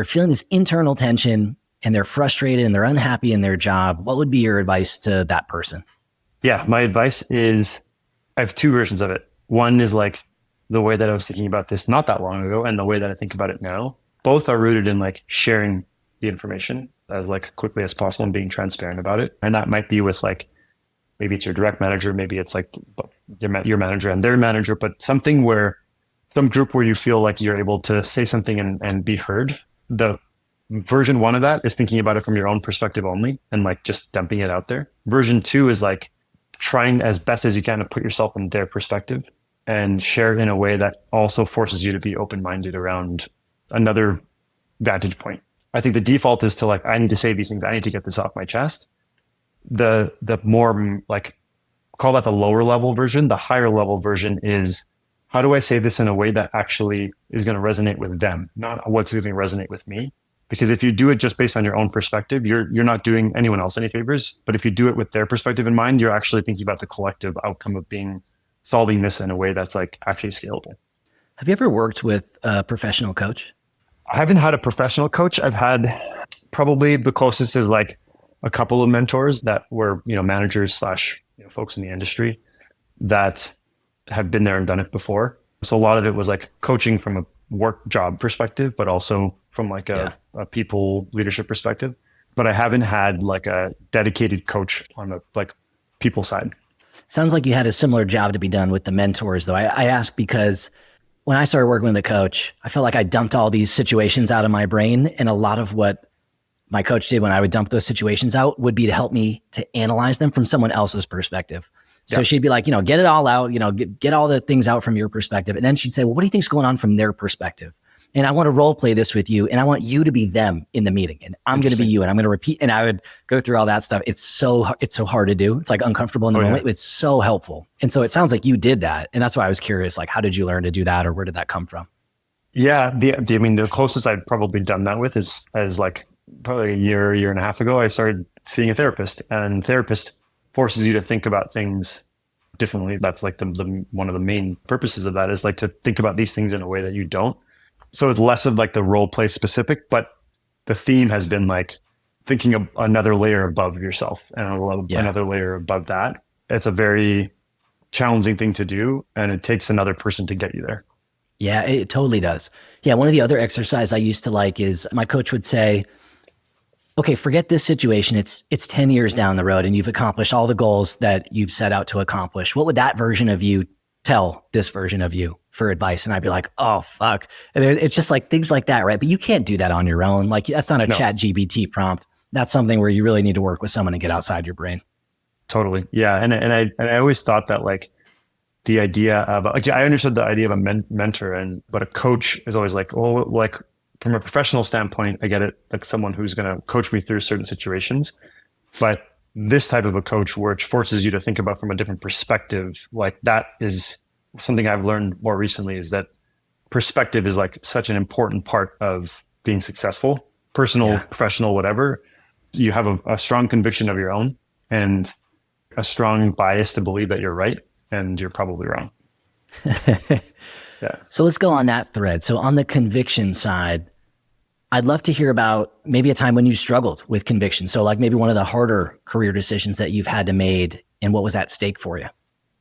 feeling this internal tension and they're frustrated and they're unhappy in their job, what would be your advice to that person? Yeah, my advice is, I have 2 versions of it. One is like the way that I was thinking about this not that long ago and the way that I think about it now. Both are rooted in like sharing the information as like quickly as possible and being transparent about it. And that might be with like, maybe it's your direct manager, maybe it's like your manager and their manager, but some group where you feel like you're able to say something and be heard. The version 1 of that is thinking about it from your own perspective only and like just dumping it out there. Version 2 is like trying as best as you can to put yourself in their perspective and share it in a way that also forces you to be open-minded around another vantage point. I think the default is to like, I need to say these things. I need to get this off my chest. The more like, call that the lower level version. The higher level version is, how do I say this in a way that actually is going to resonate with them, not what's going to resonate with me? Because if you do it just based on your own perspective, you're not doing anyone else any favors. But if you do it with their perspective in mind, you're actually thinking about the collective outcome of solving this in a way that's like actually scalable. Have you ever worked with a professional coach? I haven't had a professional coach. I've had probably the closest is like a couple of mentors that were, managers / folks in the industry that have been there and done it before. So a lot of it was like coaching from a work job perspective, but also from like a people leadership perspective. But I haven't had like a dedicated coach on the like people side. Sounds like you had a similar job to be done with the mentors though. I ask because when I started working with a coach, I felt like I dumped all these situations out of my brain, and a lot of what my coach did when I would dump those situations out would be to help me to analyze them from someone else's perspective. So she'd be like, get it all out, get all the things out from your perspective. And then she'd say, well, what do you think's going on from their perspective? And I want to role play this with you. And I want you to be them in the meeting. And I'm going to be you. And I'm going to repeat. And I would go through all that stuff. It's so hard to do. It's like uncomfortable in the moment. It's so helpful. And so it sounds like you did that. And that's why I was curious, like, how did you learn to do that? Or where did that come from? Yeah. The closest I'd probably done that with is like probably a year and a half ago, I started seeing a therapist, and therapists forces you to think about things differently. That's like the one of the main purposes of that is like to think about these things in a way that you don't. So it's less of like the role play specific, but the theme has been like thinking of another layer above yourself and another layer above that. It's a very challenging thing to do, and it takes another person to get you there. Yeah, it totally does. Yeah, one of the other exercises I used to like is my coach would say, okay, forget this situation. It's 10 years down the road and you've accomplished all the goals that you've set out to accomplish. What would that version of you tell this version of you for advice? And I'd be like, oh, fuck. And it's just like things like that, right? But you can't do that on your own. Like that's not a chat GBT prompt. That's something where you really need to work with someone and get outside your brain. Totally. Yeah. And I always thought that like the idea of, like, I understood the idea of a mentor, but a coach is always like, oh, like from a professional standpoint, I get it. Like someone who's going to coach me through certain situations, but this type of a coach where it forces you to think about from a different perspective, like that is something I've learned more recently, is that perspective is like such an important part of being successful, personal, professional, whatever. You have a strong conviction of your own and a strong bias to believe that you're right, and you're probably wrong. Yeah. So let's go on that thread. So on the conviction side, I'd love to hear about maybe a time when you struggled with conviction. So like maybe one of the harder career decisions that you've had to made, and what was at stake for you?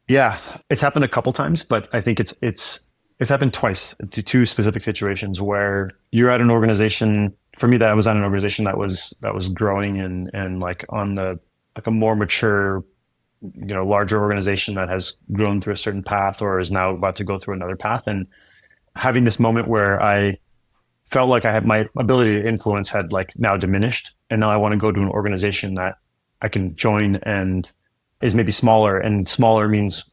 Yeah, it's happened a couple times, but I think it's happened twice to two specific situations where you're at an organization. For me, that I was at an organization that was growing and like on the like a more mature, larger organization that has grown through a certain path or is now about to go through another path, and having this moment where I felt like I had my ability to influence had like now diminished, and now I want to go to an organization that I can join and is maybe smaller, and smaller means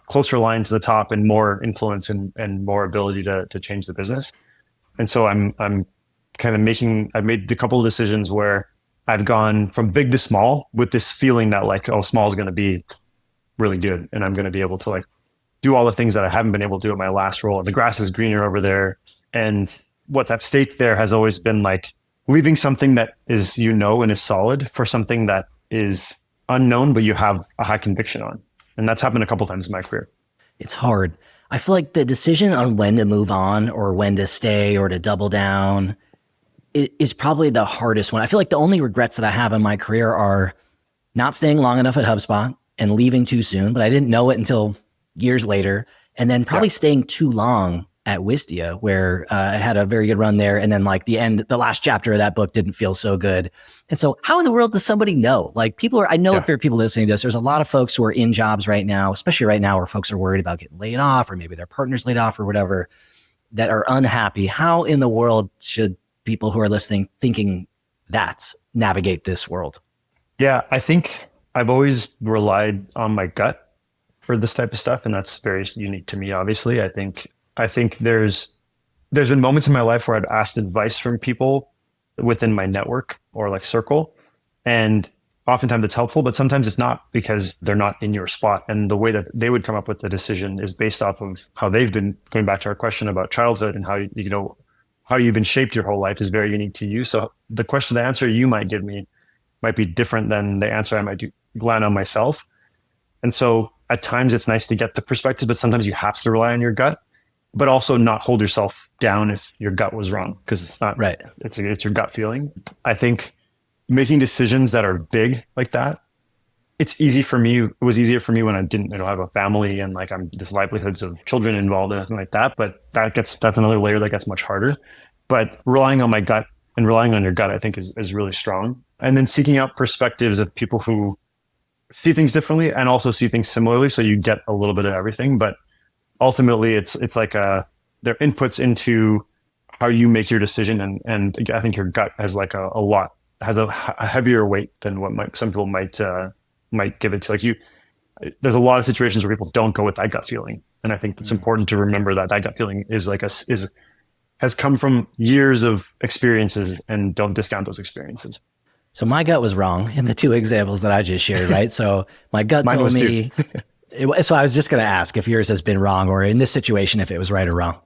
closer line to the top and more influence and more ability to change the business. And so I'm kind of I've made a couple of decisions where I've gone from big to small with this feeling that like, oh, small is going to be really good, and I'm going to be able to like do all the things that I haven't been able to do at my last role. The grass is greener over there. And what that stake there has always been like leaving something that is, and is solid for something that is unknown, but you have a high conviction on. And that's happened a couple of times in my career. It's hard. I feel like the decision on when to move on or when to stay or to double down is probably the hardest one. I feel like the only regrets that I have in my career are not staying long enough at HubSpot and leaving too soon, but I didn't know it until years later. And then probably staying too long at Wistia, where I had a very good run there. And then like the last chapter of that book didn't feel so good. And so how in the world does somebody know? Like I know if there are people listening to this, there's a lot of folks who are in jobs right now, especially right now where folks are worried about getting laid off or maybe their partner's laid off or whatever, that are unhappy. How in the world should people who are listening thinking that navigate this world? Yeah, I think I've always relied on my gut for this type of stuff. And that's very unique to me, obviously. I think there's been moments in my life where I've asked advice from people within my network or like circle. And oftentimes it's helpful, but sometimes it's not, because they're not in your spot. And the way that they would come up with the decision is based off of how they've been, going back to our question about childhood and how you've been shaped your whole life is very unique to you. So the answer you might give me might be different than the answer I might land on myself. And so at times it's nice to get the perspective, but sometimes you have to rely on your gut, but also not hold yourself down if your gut was wrong, because it's not right. It's your gut feeling. I think making decisions that are big like that, it's easy for me. It was easier for me when I didn't have a family and like there's livelihoods of children involved and anything like that. But that's another layer that gets much harder. But relying on my gut and relying on your gut, I think is really strong. And then seeking out perspectives of people who see things differently and also see things similarly. So you get a little bit of everything, but ultimately it's like their inputs into how you make your decision. And I think your gut has like has a heavier weight than what some people might give it to. There's a lot of situations where people don't go with that gut feeling. And I think it's important to remember that gut feeling is has come from years of experiences, and don't discount those experiences. So my gut was wrong in the two examples that I just shared, right? So my gut told me, so I was just going to ask if yours has been wrong, or in this situation, if it was right or wrong.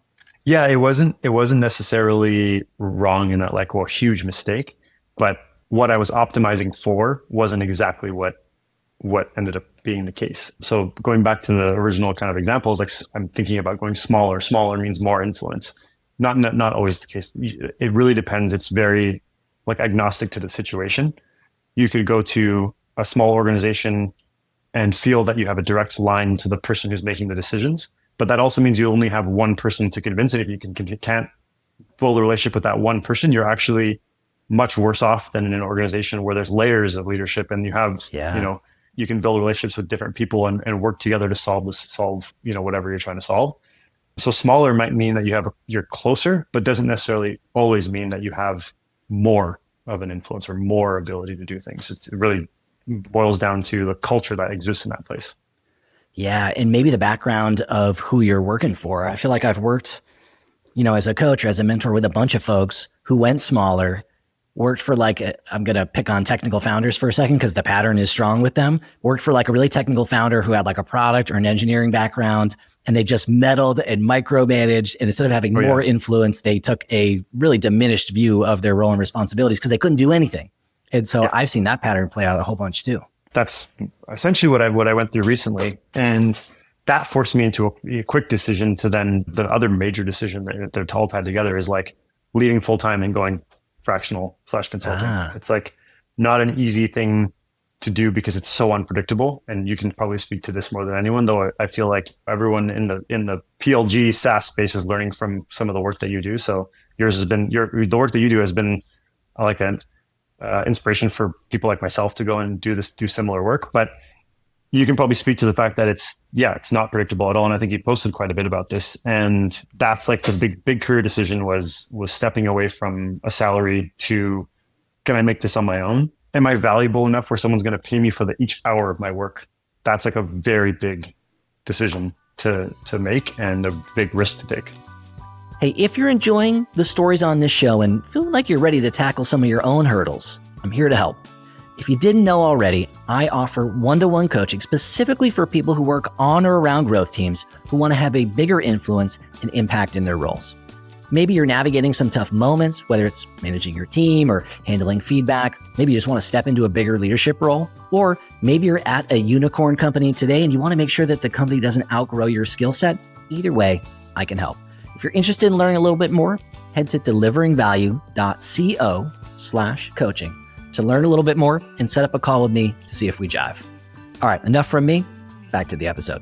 Yeah, it wasn't necessarily wrong in a huge mistake, but what I was optimizing for wasn't exactly what what ended up being the case. So going back to the original kind of examples, like I'm thinking about going smaller. Smaller means more influence. Not always the case. It really depends. It's very like agnostic to the situation. You could go to a small organization and feel that you have a direct line to the person who's making the decisions. But that also means you only have one person to convince. And if you can't build a relationship with that one person, you're actually much worse off than in an organization where there's layers of leadership and you have, you can build relationships with different people and work together to solve, whatever you're trying to solve. So smaller might mean that you're closer, but doesn't necessarily always mean that you have more of an influence or more ability to do things. It really boils down to the culture that exists in that place. Yeah. And maybe the background of who you're working for. I feel like I've worked, as a coach or as a mentor with a bunch of folks who went smaller, worked for I'm going to pick on technical founders for a second because the pattern is strong with them, worked for like a really technical founder who had like a product or an engineering background, and they just meddled and micromanaged. And instead of having more influence, they took a really diminished view of their role and responsibilities because they couldn't do anything. And so I've seen that pattern play out a whole bunch too. That's essentially what I went through recently. And that forced me into a quick decision to then the other major decision that they're all tied together is like leaving full time and going fractional / consulting. It's like not an easy thing to do because it's so unpredictable. And you can probably speak to this more than anyone, though I feel like everyone in the PLG SaaS space is learning from some of the work that you do. So yours has been the work that you do has been like an inspiration for people like myself to go and do similar work. But you can probably speak to the fact that it's not predictable at all. And I think you posted quite a bit about this. And that's like the big career decision was stepping away from a salary to, can I make this on my own? Am I valuable enough where someone's going to pay me for each hour of my work? That's like a very big decision to make and a big risk to take. Hey, if you're enjoying the stories on this show and feeling like you're ready to tackle some of your own hurdles, I'm here to help. If you didn't know already, I offer one-to-one coaching specifically for people who work on or around growth teams who want to have a bigger influence and impact in their roles. Maybe you're navigating some tough moments, whether it's managing your team or handling feedback. Maybe you just want to step into a bigger leadership role. Or maybe you're at a unicorn company today and you want to make sure that the company doesn't outgrow your skill set. Either way, I can help. If you're interested in learning a little bit more, head to deliveringvalue.co/coaching to learn a little bit more and set up a call with me to see if we jive. All right, enough from me. Back to the episode.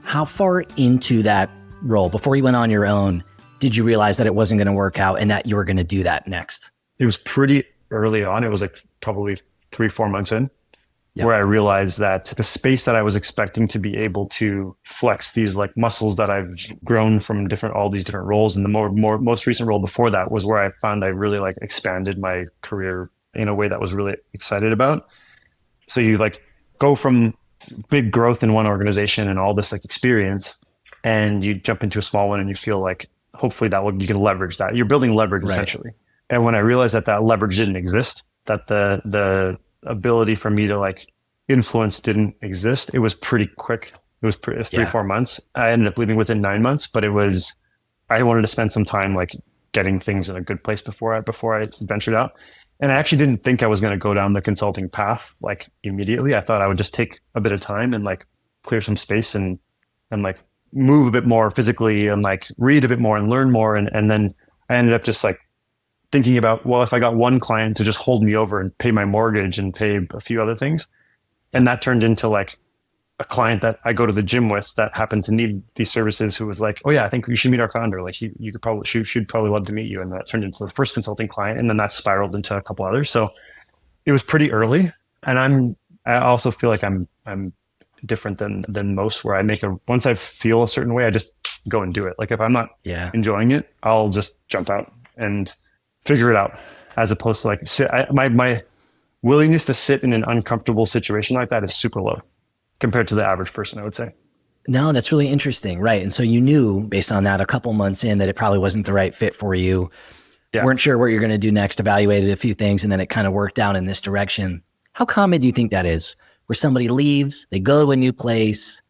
How far into that role, before you went on your own, did you realize that it wasn't going to work out and that you were going to do that next? It was pretty early on. It was like probably 3-4 months in where I realized that the space that I was expecting to be able to flex these like muscles that I've grown from all these different roles. And the most recent role before that was where I found I really like expanded my career in a way that was really excited about. So you like go from big growth in one organization and all this like experience, and you jump into a small one and you feel like hopefully you can leverage that. You're building leverage essentially. And when I realized that leverage didn't exist, that the ability for me to like influence didn't exist, it was pretty quick. It was 3-4 months. I ended up leaving within 9 months, but I wanted to spend some time like getting things in a good place before I ventured out. And I actually didn't think I was going to go down the consulting path like immediately. I thought I would just take a bit of time and like clear some space and like move a bit more physically and like read a bit more and learn more. And then I ended up just like thinking about, well, if I got one client to just hold me over and pay my mortgage and pay a few other things, and that turned into like a client that I go to the gym with that happened to need these services, who was like, oh yeah, I think you should meet our founder. Like she'd probably love to meet you. And that turned into the first consulting client. And then that spiraled into a couple others. So it was pretty early. And I also feel like I'm different than most, where once I feel a certain way, I just go and do it. Like if I'm not enjoying it, I'll just jump out and figure it out, as opposed to like my willingness to sit in an uncomfortable situation like that is super low compared to the average person, I would say. No, that's really interesting. Right. And so you knew based on that a couple months in that it probably wasn't the right fit for you. Yeah. Weren't sure what you're going to do next, evaluated a few things, and then it kind of worked out in this direction. How common do you think that is? Where somebody leaves, they go to a new place,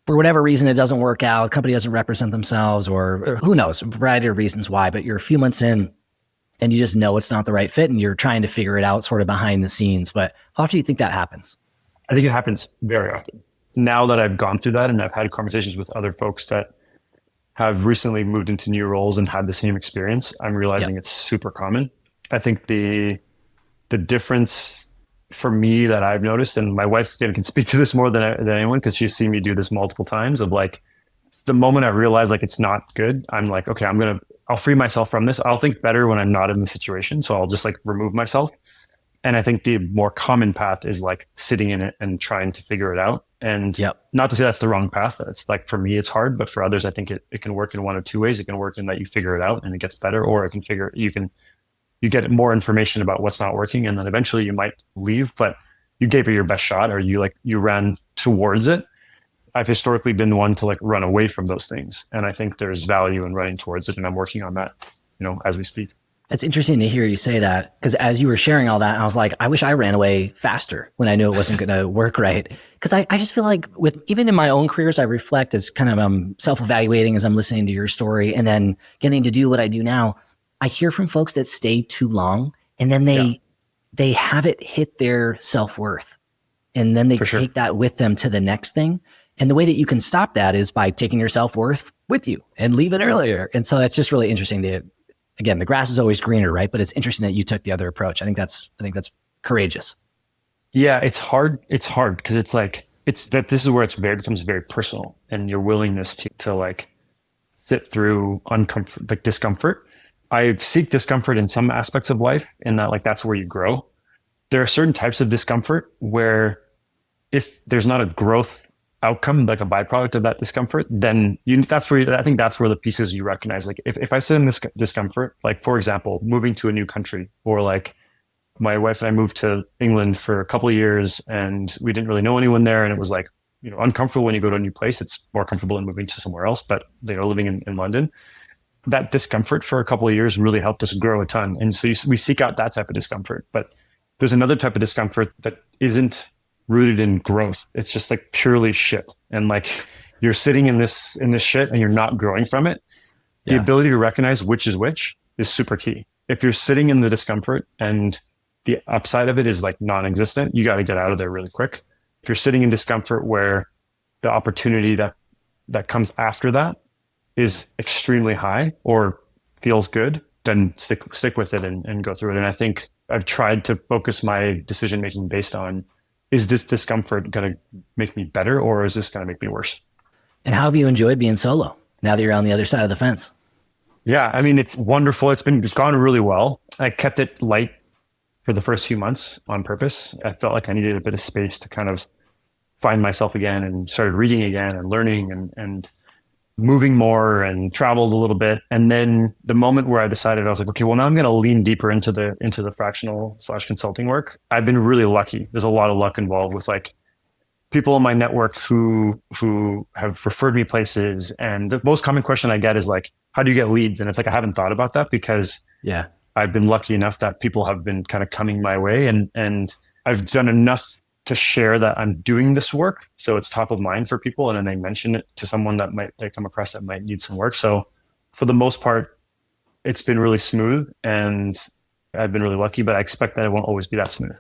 for whatever reason, it doesn't work out, the company doesn't represent themselves, or who knows, a variety of reasons why, but you're a few months in and you just know it's not the right fit and you're trying to figure it out sort of behind the scenes. But how often do you think that happens? I think it happens very often. Now that I've gone through that and I've had conversations with other folks that have recently moved into new roles and had the same experience, I'm realizing it's super common. I think the difference for me that I've noticed, and my wife can speak to this more than anyone because she's seen me do this multiple times, of like the moment I realize like it's not good, I'm like, okay, I'll free myself from this. I'll think better when I'm not in the situation. So I'll just like remove myself. And I think the more common path is like sitting in it and trying to figure it out. And not to say that's the wrong path. It's like, for me, it's hard, but for others, I think it can work in one of two ways. It can work in that you figure it out and it gets better, or you get more information about what's not working. And then eventually you might leave, but you gave it your best shot, or you ran towards it. I've historically been the one to like run away from those things. And I think there's value in running towards it. And I'm working on that, as we speak. It's interesting to hear you say that, because as you were sharing all that, I was like, I wish I ran away faster when I knew it wasn't going to work right. Because I just feel like even in my own careers, I reflect as kind of self-evaluating as I'm listening to your story and then getting to do what I do now. I hear from folks that stay too long and then they haven't hit their self-worth. And then they take that with them to the next thing. And the way that you can stop that is by taking your self-worth with you and leave it earlier. And so that's just really interesting again, the grass is always greener, right? But it's interesting that you took the other approach. I think that's courageous. Yeah, it's hard. It's hard because this is where it becomes very personal, and your willingness to like sit through discomfort. I seek discomfort in some aspects of life, in that like that's where you grow. There are certain types of discomfort where if there's not a growth outcome, like a byproduct of that discomfort, then I think that's where the pieces you recognize. Like if I sit in this discomfort, like for example, moving to a new country, or like my wife and I moved to England for a couple of years and we didn't really know anyone there. And it was like, uncomfortable when you go to a new place. It's more comfortable than moving to somewhere else, but living in London, that discomfort for a couple of years really helped us grow a ton. And so we seek out that type of discomfort, but there's another type of discomfort that isn't rooted in growth. It's just like purely shit. And like you're sitting in this shit and you're not growing from it. The ability to recognize which is which is super key. If you're sitting in the discomfort and the upside of it is like non-existent, you got to get out of there really quick. If you're sitting in discomfort where the opportunity that comes after that is extremely high or feels good, then stick with it and go through it. And I think I've tried to focus my decision-making based on, is this discomfort going to make me better, or is this going to make me worse? And how have you enjoyed being solo now that you're on the other side of the fence? Yeah, I mean, it's wonderful. It's gone really well. I kept it light for the first few months on purpose. I felt like I needed a bit of space to kind of find myself again, and started reading again and learning and moving more and traveled a little bit. And then the moment where I decided, I was like, okay, well, now I'm going to lean deeper into the fractional / consulting work. I've been really lucky. There's a lot of luck involved with like people in my network who have referred me places. And the most common question I get is like, how do you get leads? And it's like, I haven't thought about that, because I've been lucky enough that people have been kind of coming my way, and I've done enough to share that I'm doing this work. So it's top of mind for people. And then they mention it to someone that they come across that might need some work. So for the most part, it's been really smooth, and I've been really lucky, but I expect that it won't always be that smooth.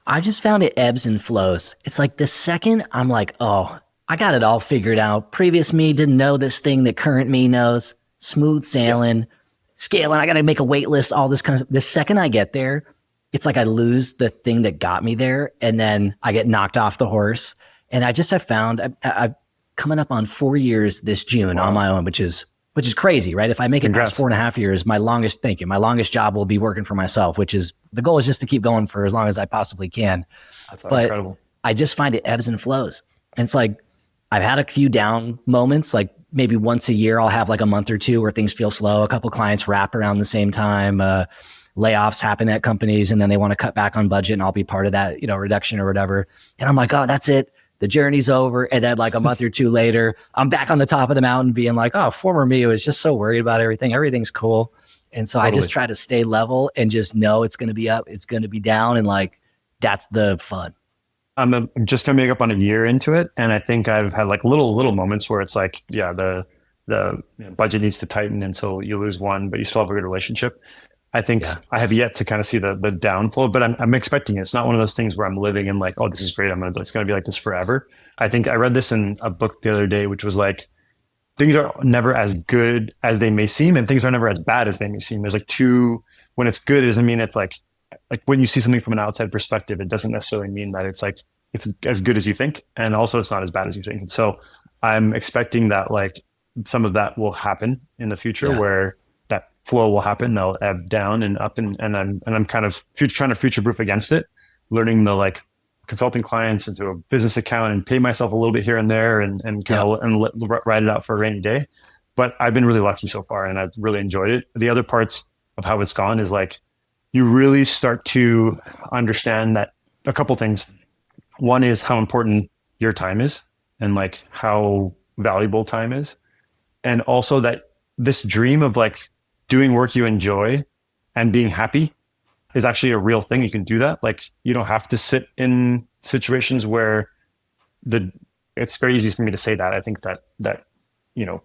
I just found it ebbs and flows. It's like the second I'm like, oh, I got it all figured out. Previous me didn't know this thing that current me knows. Smooth sailing, scaling. I got to make a wait list, all this kind of. The second I get there, it's like I lose the thing that got me there, and then I get knocked off the horse. And I just have found I'm coming up on 4 years this June on my own, which is crazy, right? If I make it past 4.5 years, my longest job will be working for myself, which is the goal is just to keep going for as long as I possibly can. That's incredible. I just find it ebbs and flows. And it's like, I've had a few down moments, like maybe once a year, I'll have like a month or two where things feel slow. A couple clients wrap around the same time. Layoffs happen at companies, and then they want to cut back on budget, and I'll be part of that, reduction or whatever. And I'm like, oh, that's it. The journey's over. And then like a month or two later, I'm back on the top of the mountain being like, oh, former me was just so worried about everything. Everything's cool. And so I just try to stay level and just know it's going to be up, it's going to be down. And like, that's the fun. I'm just coming up on a year into it. And I think I've had like little moments where it's like, the budget needs to tighten. And so you lose one, but you still have a good relationship. I think Yeah. I have yet to kind of see the downflow, but I'm expecting it. It's not one of those things where I'm living in like, oh, this is great. It's going to be like this forever. I think I read this in a book the other day, which was like, things are never as good as they may seem, and things are never as bad as they may seem. There's like when it's good, it doesn't mean it's like when you see something from an outside perspective, it doesn't necessarily mean that it's like, it's as good as you think. And also it's not as bad as you think. And so I'm expecting that like some of that will happen in the future where that flow will happen. They'll ebb down and up, and I'm kind of trying to future proof against it, learning the like consulting clients into a business account and pay myself a little bit here and there and kind of ride it out for a rainy day. But I've been really lucky so far and I've really enjoyed it. The other parts of how it's gone is like, you really start to understand that a couple things. One is how important your time is and like how valuable time is. And also that this dream of like doing work you enjoy and being happy is actually a real thing. You can do that. Like you don't have to sit in situations where it's very easy for me to say that. I think that, you know,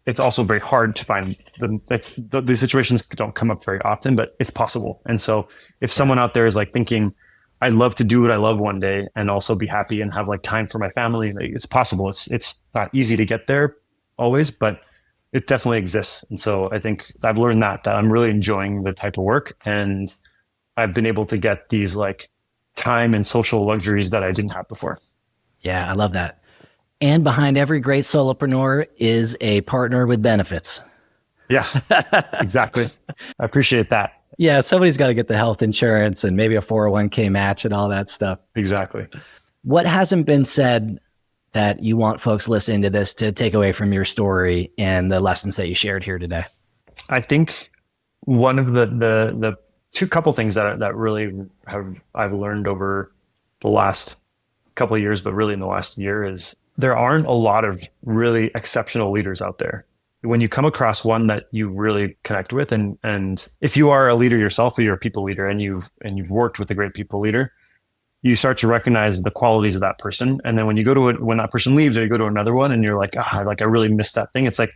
it's also very hard to find these situations don't come up very often, but it's possible. And so if someone out there is like thinking, I'd love to do what I love one day and also be happy and have like time for my family, like, it's possible. It's not easy to get there always, but it definitely exists. And so I think I've learned that I'm really enjoying the type of work, and I've been able to get these like time and social luxuries that I didn't have before. Yeah, I love that. And behind every great solopreneur is a partner with benefits. Yeah, exactly. I appreciate that. Yeah, somebody's got to get the health insurance and maybe a 401k match and all that stuff. Exactly. What hasn't been said that you want folks listening to this to take away from your story and the lessons that you shared here today? I think one of the couple things that really I've learned over the last couple of years, but really in the last year, is there aren't a lot of really exceptional leaders out there. When you come across one that you really connect with, and if you are a leader yourself, or you're a people leader and you've worked with a great people leader, you start to recognize the qualities of that person. And then when you go to when that person leaves, or you go to another one and you're like, I really missed that thing. It's like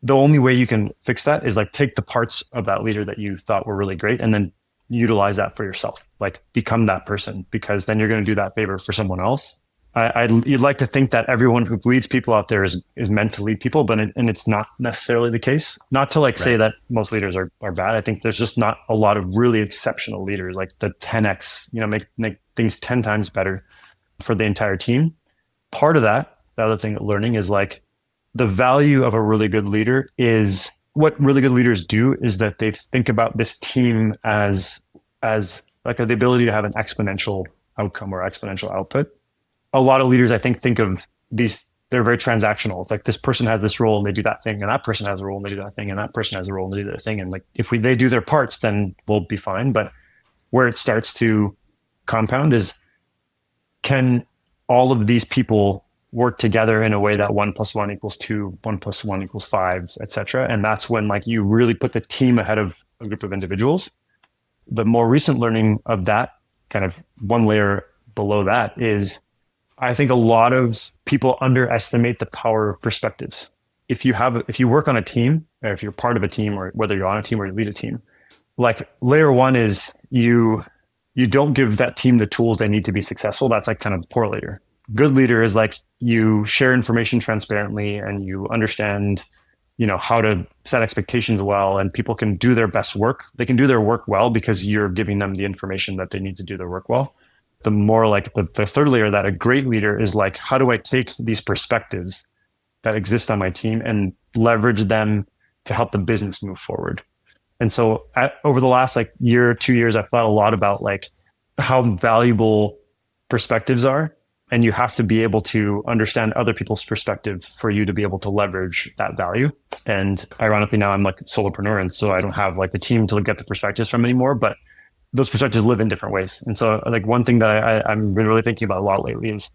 the only way you can fix that is like take the parts of that leader that you thought were really great and then utilize that for yourself. Like become that person, because then you're going to do that favor for someone else. You'd like to think that everyone who leads people out there is meant to lead people, but it's not necessarily the case. Not to like say that most leaders are bad. I think there's just not a lot of really exceptional leaders, like the 10x, make things 10 times better for the entire team. Part of that, the other thing learning is like the value of a really good leader is what really good leaders do is that they think about this team as like the ability to have an exponential outcome or exponential output. A lot of leaders, I think of these, they're very transactional. It's like this person has this role and they do that thing, and that person has a role and they do that thing, and that person has a role and they do that thing. And like, if they do their parts, then we'll be fine. But where it starts to compound is, can all of these people work together in a way that 1 + 1 = 2, 1 + 1 = 5, etc. And that's when like you really put the team ahead of a group of individuals. The more recent learning of that, kind of one layer below that, is I think a lot of people underestimate the power of perspectives. If you work on a team, or if you're part of a team, or whether you're on a team or you lead a team, like layer one is you don't give that team the tools they need to be successful. That's like kind of poor leader. Good leader is like you share information transparently and you understand, how to set expectations well, and people can do their best work. They can do their work well because you're giving them the information that they need to do their work well. The more like the third layer, that a great leader is like, how do I take these perspectives that exist on my team and leverage them to help the business move forward? And so over the last like year, 2 years, I've thought a lot about like how valuable perspectives are. And you have to be able to understand other people's perspective for you to be able to leverage that value. And ironically, now I'm like a solopreneur. And so I don't have like the team to get the perspectives from anymore, but those perspectives live in different ways. And so like one thing that I've been really thinking about a lot lately is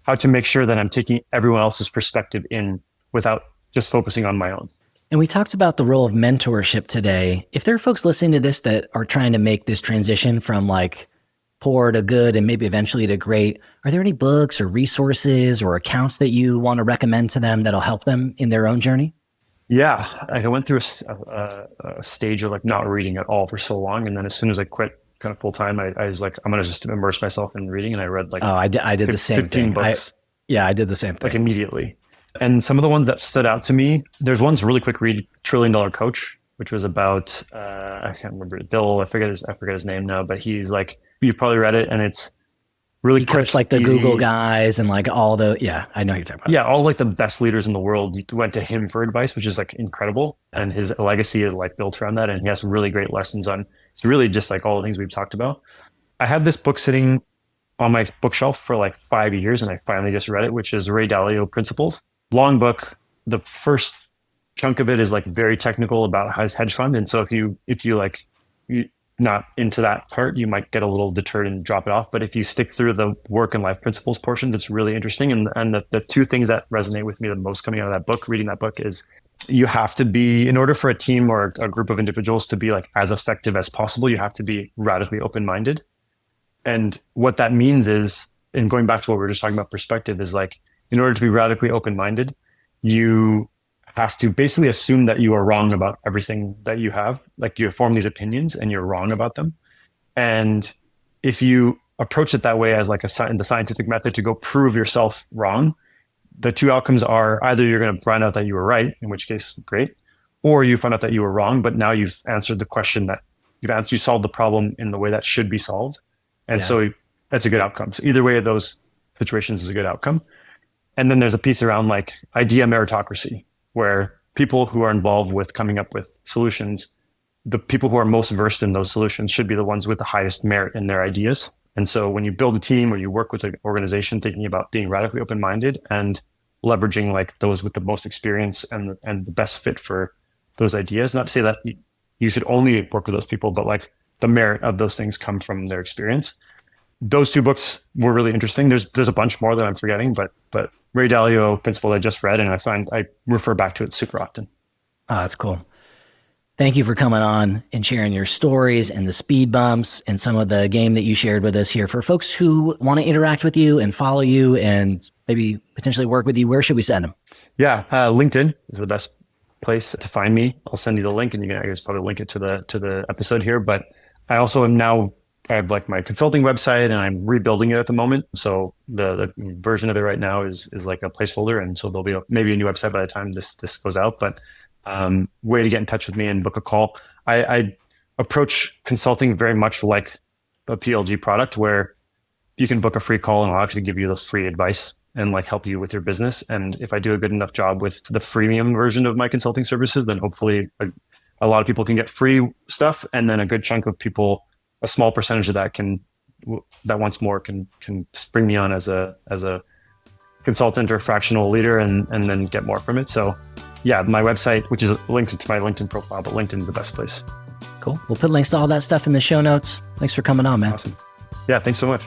how to make sure that I'm taking everyone else's perspective in without just focusing on my own. And we talked about the role of mentorship today. If there are folks listening to this that are trying to make this transition from like poor to good and maybe eventually to great, are there any books or resources or accounts that you want to recommend to them that'll help them in their own journey? Yeah, I went through a stage of like not reading at all for so long, and then as soon as I quit kind of full time, I was like, I'm gonna just immerse myself in reading, and I read like Oh, I did the same 15 thing. books Yeah, I did the same like thing. immediately. And some of the ones that stood out to me, there's one's really quick read, Trillion Dollar Coach, which was about I can't remember it. Bill, I forget his name now, but he's like you've probably read it, and it's really He quick, coached like the Google easy. guys and like all the, yeah, I know who you're talking about. Yeah, all like the best leaders in the world went to him for advice, which is like incredible. Yeah. And his legacy is like built around that. And he has some really great lessons on it's really just like all the things we've talked about. I had this book sitting on my bookshelf for like 5 years and I finally just read it, which is Ray Dalio Principles. Long book. The first chunk of it is like very technical about his hedge fund. And so if you like you not into that part, you might get a little deterred and drop it off. But if you stick through the work and life principles portions, it's really interesting. And the two things that resonate with me the most coming out of that book, reading that book, is you have to be, in order for a team or a group of individuals to be like as effective as possible, you have to be radically open-minded. And what that means is, and going back to what we were just talking about perspective, is like, in order to be radically open-minded, you have to basically assume that you are wrong about everything that you have. Like you form these opinions and you're wrong about them. And if you approach it that way as like the scientific method to go prove yourself wrong, the two outcomes are either you're going to find out that you were right, in which case, great, or you find out that you were wrong, but now you've answered the question that you solved the problem in the way that should be solved. And so that's a good outcome. So either way of those situations is a good outcome. And then there's a piece around like idea meritocracy, where people who are involved with coming up with solutions, the people who are most versed in those solutions should be the ones with the highest merit in their ideas. And so when you build a team or you work with an organization thinking about being radically open-minded and leveraging like those with the most experience and the best fit for those ideas, not to say that you should only work with those people, but like the merit of those things come from their experience. Those two books were really interesting. There's a bunch more that I'm forgetting, but Ray Dalio Principle I just read, and I refer back to it super often. Oh, that's cool. Thank you for coming on and sharing your stories and the speed bumps and some of the game that you shared with us here. For folks who want to interact with you and follow you and maybe potentially work with you, where should we send them? Yeah, LinkedIn is the best place to find me. I'll send you the link, and you can, I guess, probably link it to the episode here. But I also am now, I have like my consulting website, and I'm rebuilding it at the moment. So the version of it right now is like a placeholder, and so there'll be maybe a new website by the time this goes out. But way to get in touch with me and book a call. I approach consulting very much like a PLG product, where you can book a free call and I'll actually give you this free advice and like help you with your business. And if I do a good enough job with the freemium version of my consulting services, then hopefully a lot of people can get free stuff. And then a good chunk of people, a small percentage of that wants more can bring me on as a consultant or fractional leader and then get more from it. So yeah, my website, which is linked to my LinkedIn profile, but LinkedIn is the best place. Cool. We'll put links to all that stuff in the show notes. Thanks for coming on, man. Awesome. Yeah, thanks so much.